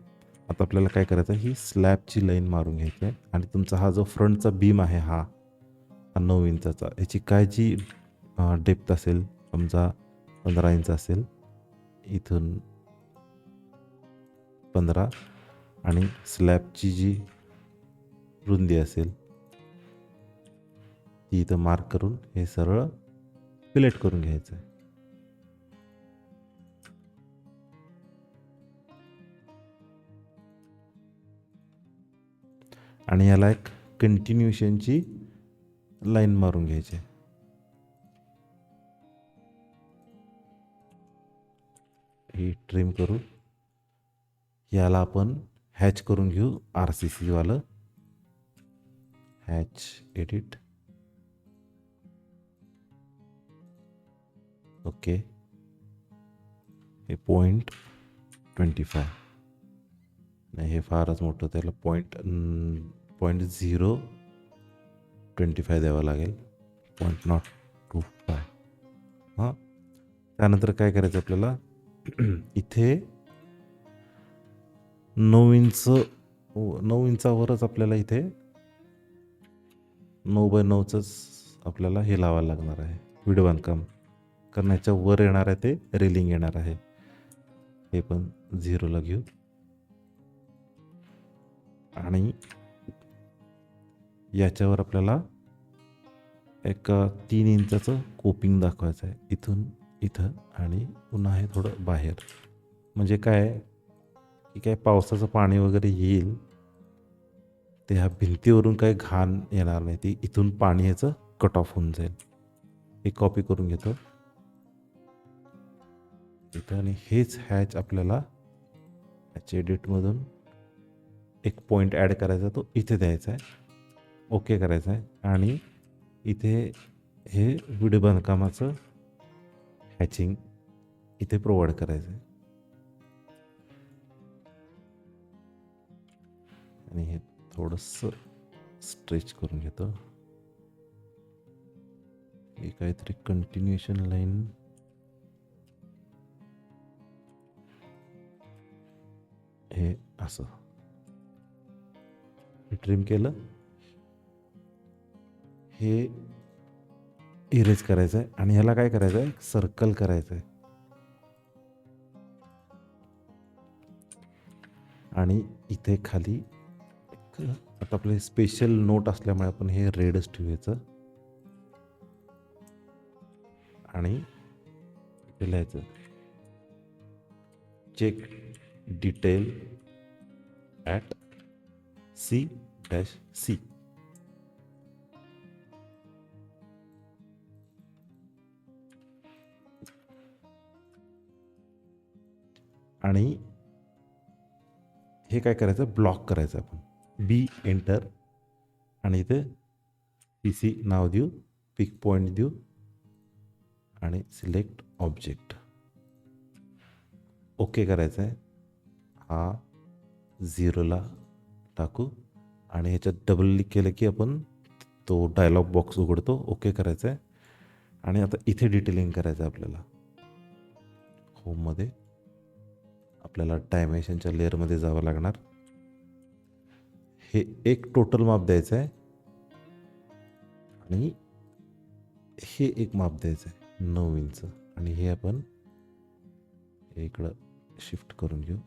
आता आपल्याला काय करायचं आहे, ही स्लॅबची लाईन मारून घ्यायची आहे आणि तुमचा हा जो फ्रंटचा बीम आहे हा 9 इंचाचा, याची काय जी डेप्थ असेल, समजा 15 इंच असेल, इथून 15, आणि स्लॅबची जी रुंदी असेल ती इथं मार्क करून हे सरळ फिलेट करून घ्यायचं आहे. आणि याला एक कंटिन्युएशनची लाईन मारून घ्यायची आहे. ही ट्रिम करू. याला आपण हॅच करून घेऊ, RCC वालं हॅच एडिट. ओके, हे 0.25 नाही, हे फारच मोठं, त्याला 0.25 द्यावं लागेल, 0.25. हां, त्यानंतर काय करायचं आपल्याला, इथे 9 इंच 9 इंचावरच आपल्याला इथे 9x9च आपल्याला हे लावायला लागणार आहे विड बांधकाम. कारण ह्याच्या वर येणार आहे ते रेलिंग येणार आहे. हे पण 0ला घेऊ आणि याच्यावर आपल्याला एक 3 इंचाचं कोपिंग दाखवायचं आहे इथून इथं आणि पुन्हा हे थोडं बाहेर. म्हणजे काय की काय पावसाचं पाणी वगैरे येईल ते ह्या भिंतीवरून काही घाण येणार नाही, ती इथून पाणी ह्याचं कट ऑफ होऊन जाईल. हे कॉपी करून घेतो इथं आणि हेच हॅच आपल्याला हॅच एडिटमधून एक पॉईंट ॲड करायचा, तो इथे द्यायचा आहे, ओके करायचा आहे आणि इथे हे विड बांधकामाचं हॅचिंग इथे प्रोव्हाइड करायचं आहे. आणि हे थोडंसं स्ट्रेच करून घेतो. हे काहीतरी कंटिन्युएशन लाईन हे असं ट्रिम केलं. हे इरेज करायचं आहे आणि ह्याला काय करायचं आहे, सर्कल करायचं आहे आणि इथे खाली आता आपले स्पेशल नोट असल्यामुळे आपण हे रेडच ठेवायचं आणि इथे लिहायचं चेक डिटेल ॲट C-C. आणि हे काय करायचं, ब्लॉक करायचं आपण. बी एंटर आणि इथे PC नाव देऊ, पिक पॉईंट देऊ आणि सिलेक्ट ऑब्जेक्ट, ओके करायचं आहे. हा 0ला टाकू आणि ह्याच्यात डबल क्लिक केलं की आपण तो डायलॉग बॉक्स उघडतो, ओके करायचं आहे. आणि आता इथे डिटेलिंग करायचं आहे आपल्याला. होममध्ये आपल्याला डायमेन्शनच्या लेअरमध्ये जावं लागणार. हे एक टोटल माप द्यायचं आहे आणि हे एक माप द्यायचं आहे 9 इंच आणि हे आपण इकडं शिफ्ट करून घेऊ.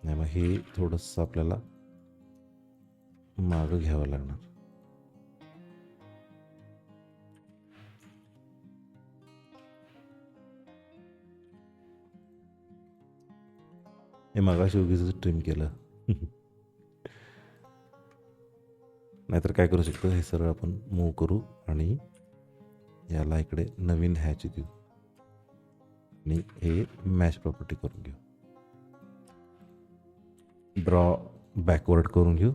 नाही मग हे थोडंसं आपल्याला मागं घ्यावं लागणार. हे मागाशी उगीच ट्रिम केलं. नाहीतर काय करू शकतो, हे सरळ आपण मूव करू आणि याला इकडे नवीन हॅच देऊ आणि हे मॅच प्रॉपर्टी करून घेऊ. ड्रॉ बॅकवर्ड करून घेऊ.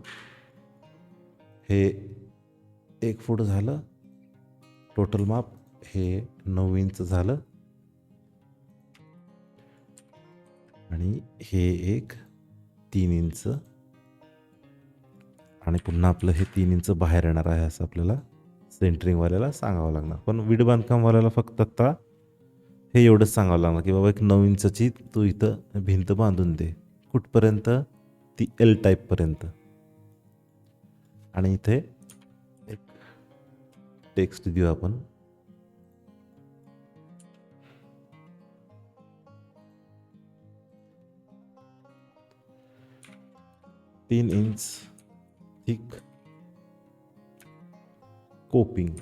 हे 1 फूट झालं टोटल माप, हे 9 इंच झालं आणि हे एक 3 इंच आणि पुन्हा आपलं हे 3 इंच बाहेर येणार आहे असं आपल्याला सेंटरिंगवाल्याला सांगावं लागणार. पण विड बांधकामवाल्याला फक्त आत्ता हे एवढंच सांगावं लागणार की बाबा एक 9 इंचची तू इथं भिंत बांधून दे. कुठपर्यंत, ती L टाईपपर्यंत. आणि इथे एक टेक्स्ट देऊ आपण. तीन इंच थिक कोपिंग.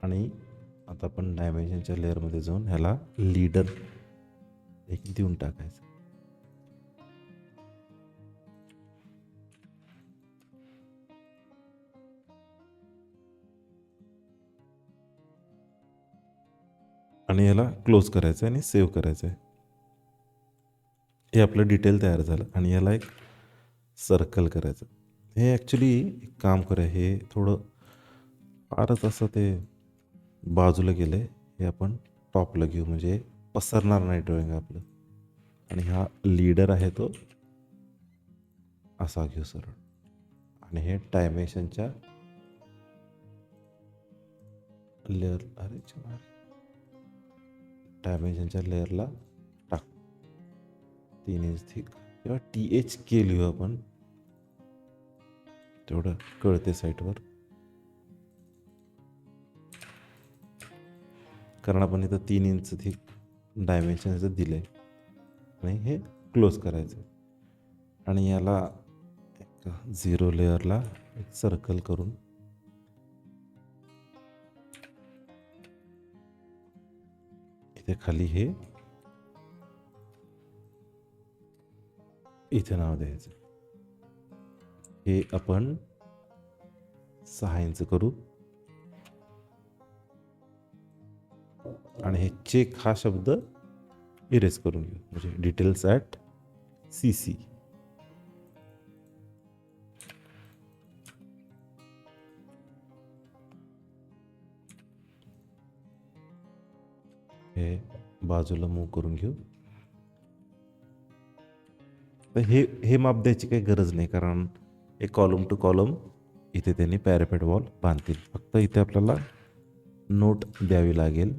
आणि आता आपण डायमेन्शनच्या लेअरमध्ये जाऊन ह्याला लीडर एक देऊन टाकायचं. आणि याला क्लोज करायचं आहे आणि सेव्ह करायचं आहे. हे आपलं डिटेल तयार झालं आणि याला एक सर्कल करायचं. हे ॲक्च्युली एक काम करूया, हे थोडं फारच असं ते बाजूला गेलं आहे, हे आपण टॉपला घेऊ म्हणजे पसरणार नाही ड्रॉइंग आपलं. आणि हा लीडर आहे तो असा घेऊ सरळ आणि हे डायमेन्शनच्या लेअर डायमेन्शनच्या लेअरला टाक 3 इंच थिक किंवा THK लिहू आपण, तेवढं कळते साईटवर. कारण आपण इथं 3 इंच थिक डायमेन्शन दिलं आहे आणि हे क्लोज करायचं आणि याला एक 0 लेअरला एक सर्कल करून इथे खाली हे इथे नाव द्यायचं. हे आपण 6 इंच करू आणि हे चेक हा शब्द इरेज करून घेऊ, म्हणजे डिटेल्स ॲट CC. हे बाजूला मूव करून घेऊ. तर हे माप द्यायची काही गरज नाही, कारण हे कॉलम टू कॉलम इथे त्यांनी पॅरापेट वॉल बांधतील. फक्त इथे आपल्याला नोट द्यावी लागेल,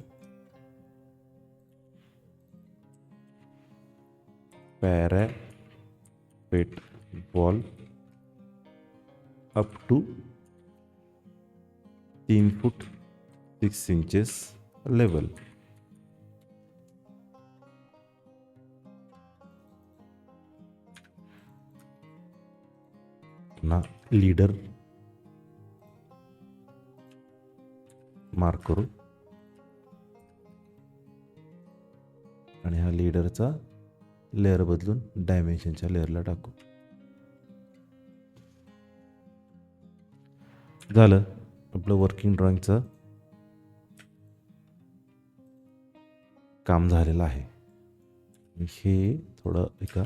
parapet wall up to 3 foot 6 inches level. ना लीडर मार्क करू आणि हा लीडरचा लेअर बदलून डायमेन्शनच्या लेअरला टाकू. झालं आपलं वर्किंग ड्रॉइंगचं काम झालेलं आहे. हे थोडं एका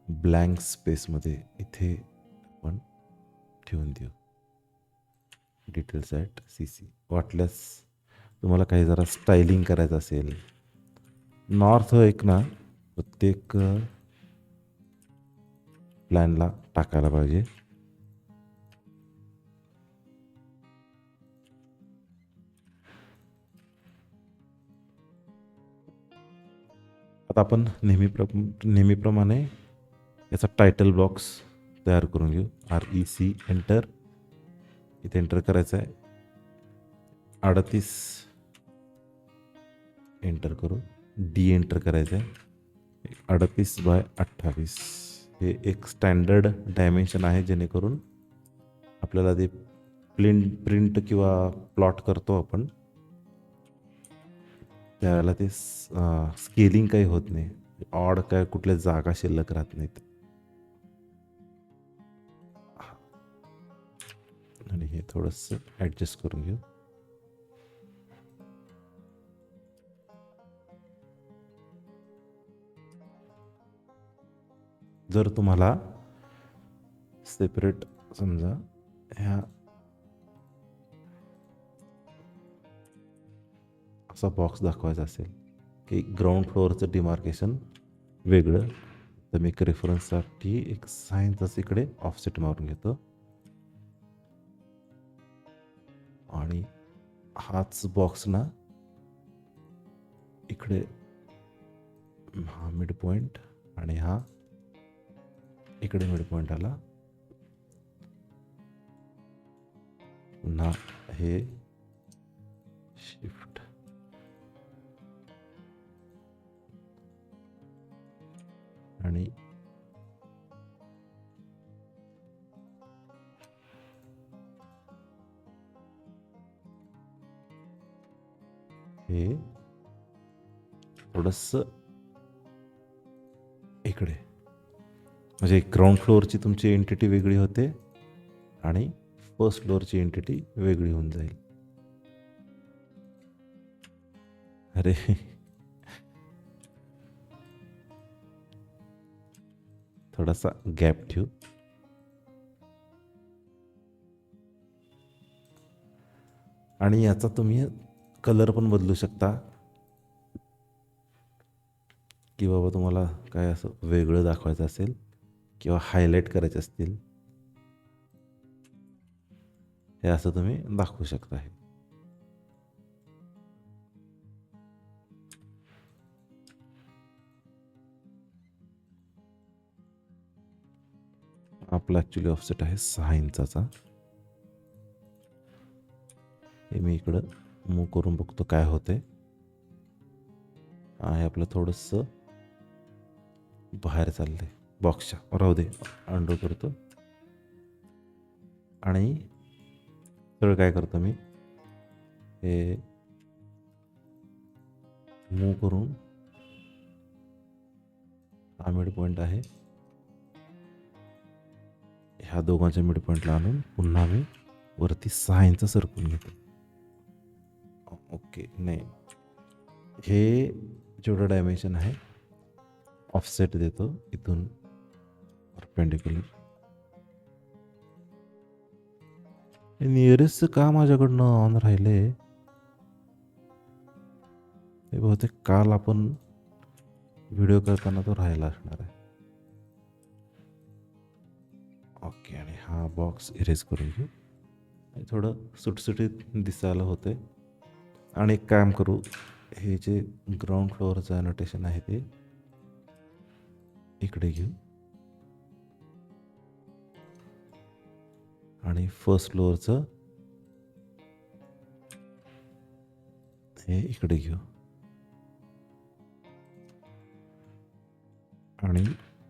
ब्लँक स्पेसमध्ये इथे आपण ठेवून देऊ, डिटेल्स ॲट CC. वाटल्यास तुम्हाला काही जरा स्टायलिंग करायचं असेल, नॉर्थ एक ना प्रत्येक प्लॅनला टाकायला पाहिजे. आता आपण नेहमीप्रमाणे याचा टायटल बॉक्स तयार करून घेऊ. REC एंटर, इथे एंटर करायचं आहे. 38 एंटर करू. D एंटर करायचं आहे. 38/28 हे एक स्टँडर्ड डायमेन्शन आहे, जेणेकरून आपल्याला ते प्रिंट किंवा प्लॉट करतो आपण त्यावेळेला ते स्केलिंग काही होत नाही, ऑड काय कुठल्या जागा शिल्लक राहत नाहीत. आणि हे थोडंसं ॲडजस्ट करून घेऊ. जर तुम्हाला सेपरेट समजा ह्या असा बॉक्स दाखवायचा असेल की ग्राउंड फ्लोअरचं डिमार्केशन वेगळं, तर मी एक रेफरन्ससाठी एक सायन्सच इकडे ऑफसेट मारून घेतो आणि हाच बॉक्स ना इकडे हा मिड पॉईंट आणि हा इकडे मिड पॉईंट आला. पुन्हा हे शिफ्ट आणि हे थोडंसं इकडे, म्हणजे ग्राउंड फ्लोअरची तुमची एंटिटी वेगळी होते आणि फर्स्ट फ्लोअरची एंटिटी वेगळी होऊन जाईल. अरे थोडासा गॅप ठेवू. आणि याचा तुम्ही कलर पण बदलू शकता, की बाबा तुम्हाला काय असं वेगळं दाखवायचं असेल किंवा हायलाईट करायचे असतील हे असं तुम्ही दाखवू शकता. हे आपला ॲक्च्युली ऑफसेट आहे 6 इंचाचा. हे मी इकडं मूव करून बघतो काय होते. आहे आपलं थोडंसं बाहेर चाललंय बॉक्सच्या. राहू दे, अंडू करतो आणि सगळं काय करतो मी हे मूव करून हा मिड पॉईंट आहे, ह्या दोघांच्या मिड पॉईंटला आणून पुन्हा मी वरती 6 इंच सरकून घेतो. ओके, नाही, हे जेवढं डायमेन्शन आहे ऑफसेट देतो इथून परपेंडिक्युलर. नियरेस्ट का माझ्याकडनं ऑन राहिले? हे बहुतेक काल आपण व्हिडिओ करताना तो राहिला असणार आहे. ओके, आणि हा बॉक्स इरेज करून घेऊ. थोडं सुटसुटीत दिसायला होते. आणि एक काम करू, हे जे ग्राउंड फ्लोअरचं अनोटेशन आहे ते इकडे घेऊ आणि फर्स्ट फ्लोअरचं हे इकडे घेऊ आणि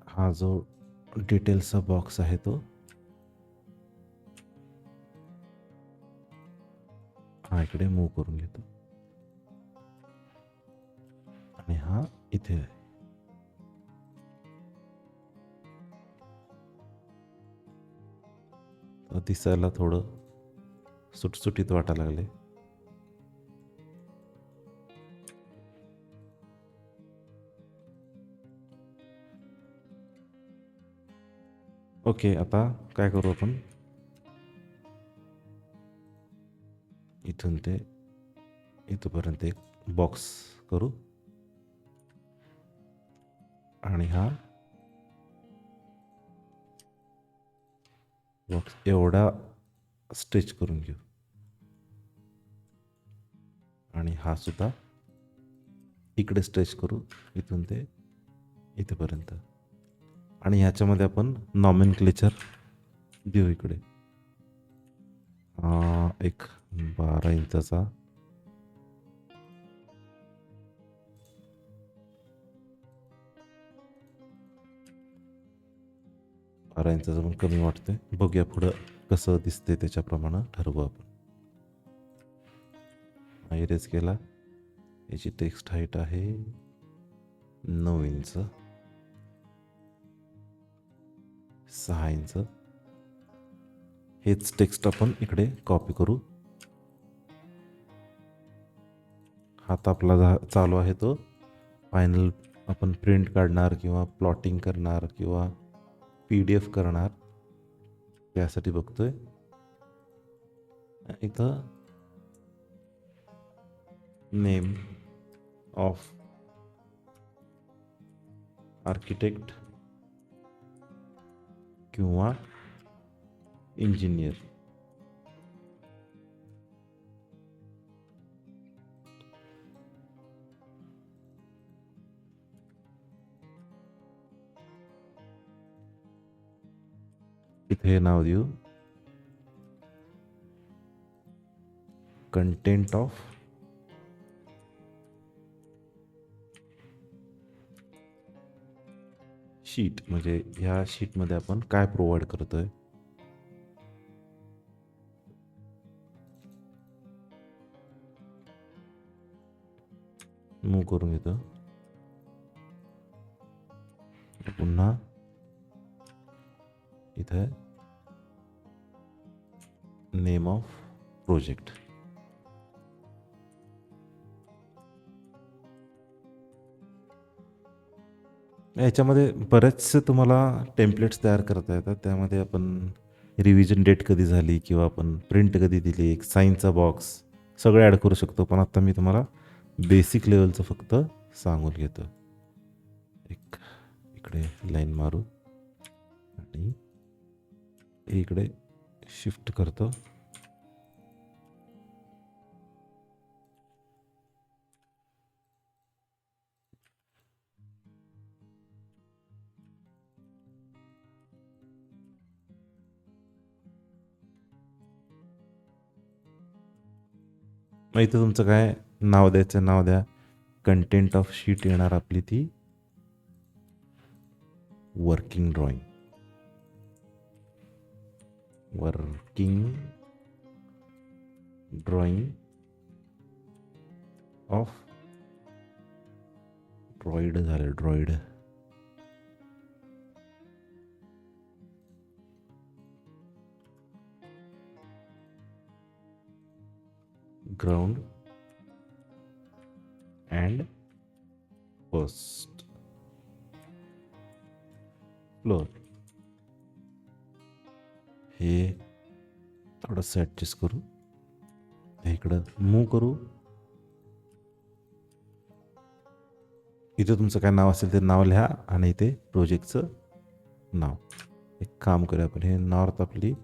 हा जो डिटेल्सचा बॉक्स आहे तो हा इकडे मूव करून घेतो आणि हा इथे आहे. दिसायला थोडं सुटसुटीत वाटायला लागले. ओके, आता काय करू आपण, इथून ते इथपर्यंत एक बॉक्स करू आणि हा बॉक्स एवढा स्ट्रेच करून घेऊ आणि हा सुद्धा इकडे स्ट्रेच करू इथून ते इथेपर्यंत. आणि ह्याच्यामध्ये आपण नॉमेनक्लेचर देऊ इकडे. एक 12 इंचाचा पण कमी वाटते. बघूया पुढं कसं दिसते, त्याच्याप्रमाणे ठरवू आपण. इरेज केला. याची टेक्स्ट हाईट आहे 9 इंच, 6 इंच. हेच टेक्स्ट आपण इकडे कॉपी करू. हात आपला चालू आहे तो फायनल आपण प्रिंट काढणार किंवा प्लॉटिंग करणार किंवा PDF करणार त्यासाठी बघतोय. इथं नेम ऑफ आर्किटेक्ट किंवा इंजिनियर. इथे नाव देऊ कंटेंट ऑफ शीट, म्हणजे ह्या शीटमध्ये आपण काय प्रोव्हाइड करतोय. मूव करून घेतो. पुन्हा इथे नेम ऑफ प्रोजेक्ट. याच्यामध्ये बरेचसे तुम्हाला टेम्पलेट्स तयार करता येतात. त्यामध्ये आपण रिव्हिजन डेट कधी झाली किंवा आपण प्रिंट कधी दिली, एक साईनचा बॉक्स, सगळं ॲड करू शकतो. पण आता मी तुम्हाला बेसिक लेवलचं फक्त सांगून घेतो. एक इकडे लाईन मारू आणि इकडे शिफ्ट करतो मग इथं तुमचं काय नाव द्यायचं, नाव द्या. कंटेंट ऑफ शीट येणार आपली ती working drawing. Working drawing of droid झालं, droid. Ground and first floor. हे थोडंसं ॲडजस्ट करू, हे इकडं मूव करू. इथे तुमचं काय नाव असेल ते नाव लिहा आणि इथे प्रोजेक्टचं नाव. एक काम करूया आपण, हे नॉर्थ आपली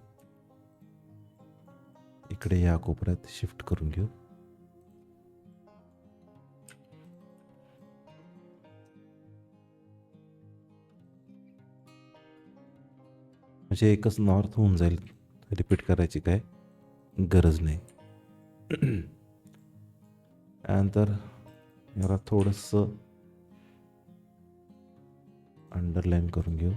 इकडे या कोपऱ्यात शिफ्ट करून घेऊ. म्हणजे एकच नॉर्थ होऊन जाईल, रिपीट करायची काय गरज नाही. त्यानंतर याला थोडंसं अंडरलाईन करून घेऊ.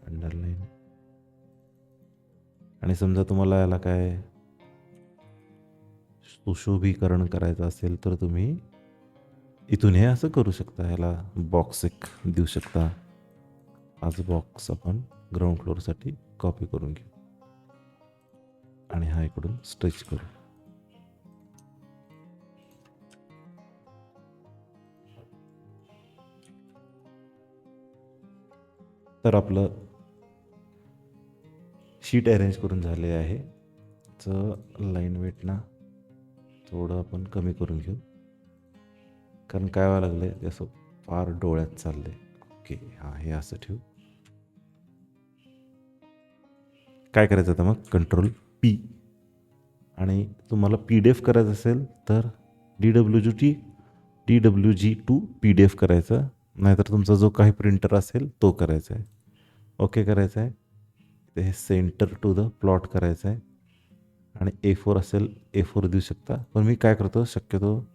अंडरलाईन. आणि समजा तुम्हाला याला काय सुशोभीकरण करायचं असेल तर तुम्ही इथून हे असं करू शकता. याला बॉक्स एक देऊ शकता. हाच बॉक्स आपण ग्राउंड फ्लोअरसाठी कॉपी करून घेऊ आणि हा इकडून स्ट्रेच करू. तर आपलं शीट अरेंज करून झाले आहे. तर लाईन वेट ना थोडं आपण कमी करून घेऊ, कारण काय व्हायला लागलं आहे ते असं फार डोळ्यात चाललं आहे. ओके, हां, हे असं ठेवू. काय करायचं आता मग, कंट्रोल पी. आणि तुम्हाला PDF करायचं असेल तर DWG टू PDF करायचं, नाहीतर तुमचा जो काही प्रिंटर असेल तो करायचा आहे. ओके करायचं आहे. ते हे सेंटर टू द प्लॉट करायचं आहे. आणि A4 असेल A4 देऊ शकता, पण मी काय करतो शक्यतो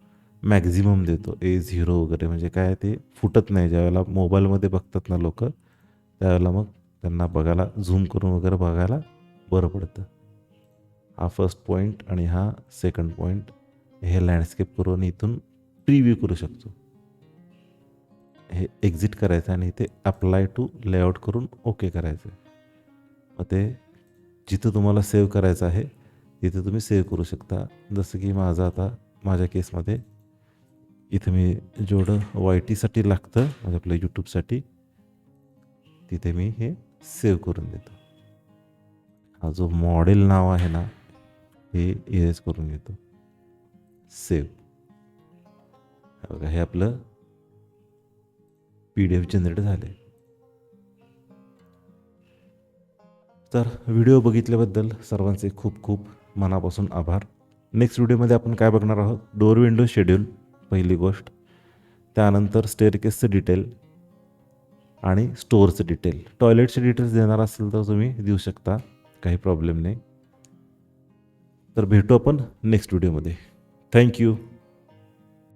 मॅक्झिमम देतो, A0 वगैरे. म्हणजे काय ते फुटत नाही. ज्यावेळेला मोबाईलमध्ये बघतात ना लोक, त्यावेळेला मग त्यांना बघायला झूम करून वगैरे बघायला बरं पडतं. हा फर्स्ट पॉईंट आणि हा सेकंड पॉईंट, हे लँडस्केप करून इथून प्रिव्ह्यू करू शकतो. हे एक्झिट करायचं आणि इथे अप्लाय टू लेआउट करून ओके करायचं. मग ते जिथं तुम्हाला सेव्ह करायचं आहे तिथे तुम्ही सेव्ह करू शकता. जसं की माझं आता माझ्या केसमध्ये इथे मी जेवढं YT साठी लागतं म्हणजे आपल्या यूट्यूबसाठी, तिथे मी हे सेव्ह करून देतो. हा जो मॉडेल नाव आहे ना, हे इरेज करून घेतो. सेव्ह. बघा, हे आपलं PDF जनरेट झाले. तर व्हिडिओ बघितल्याबद्दल सर्वांचे खूप खूप मनापासून आभार. नेक्स्ट व्हिडिओमध्ये आपण काय बघणार आहोत, डोअर विंडो शेड्यूल पहिली गोष्ट, त्यानंतर स्टेअरकेसचं डिटेल आणि स्टोअरचं डिटेल. टॉयलेटचे डिटेल्स देणार असेल तर तुम्ही देऊ शकता, काही प्रॉब्लेम नाही. तर भेटू आपण नेक्स्ट व्हिडिओमध्ये. थँक्यू.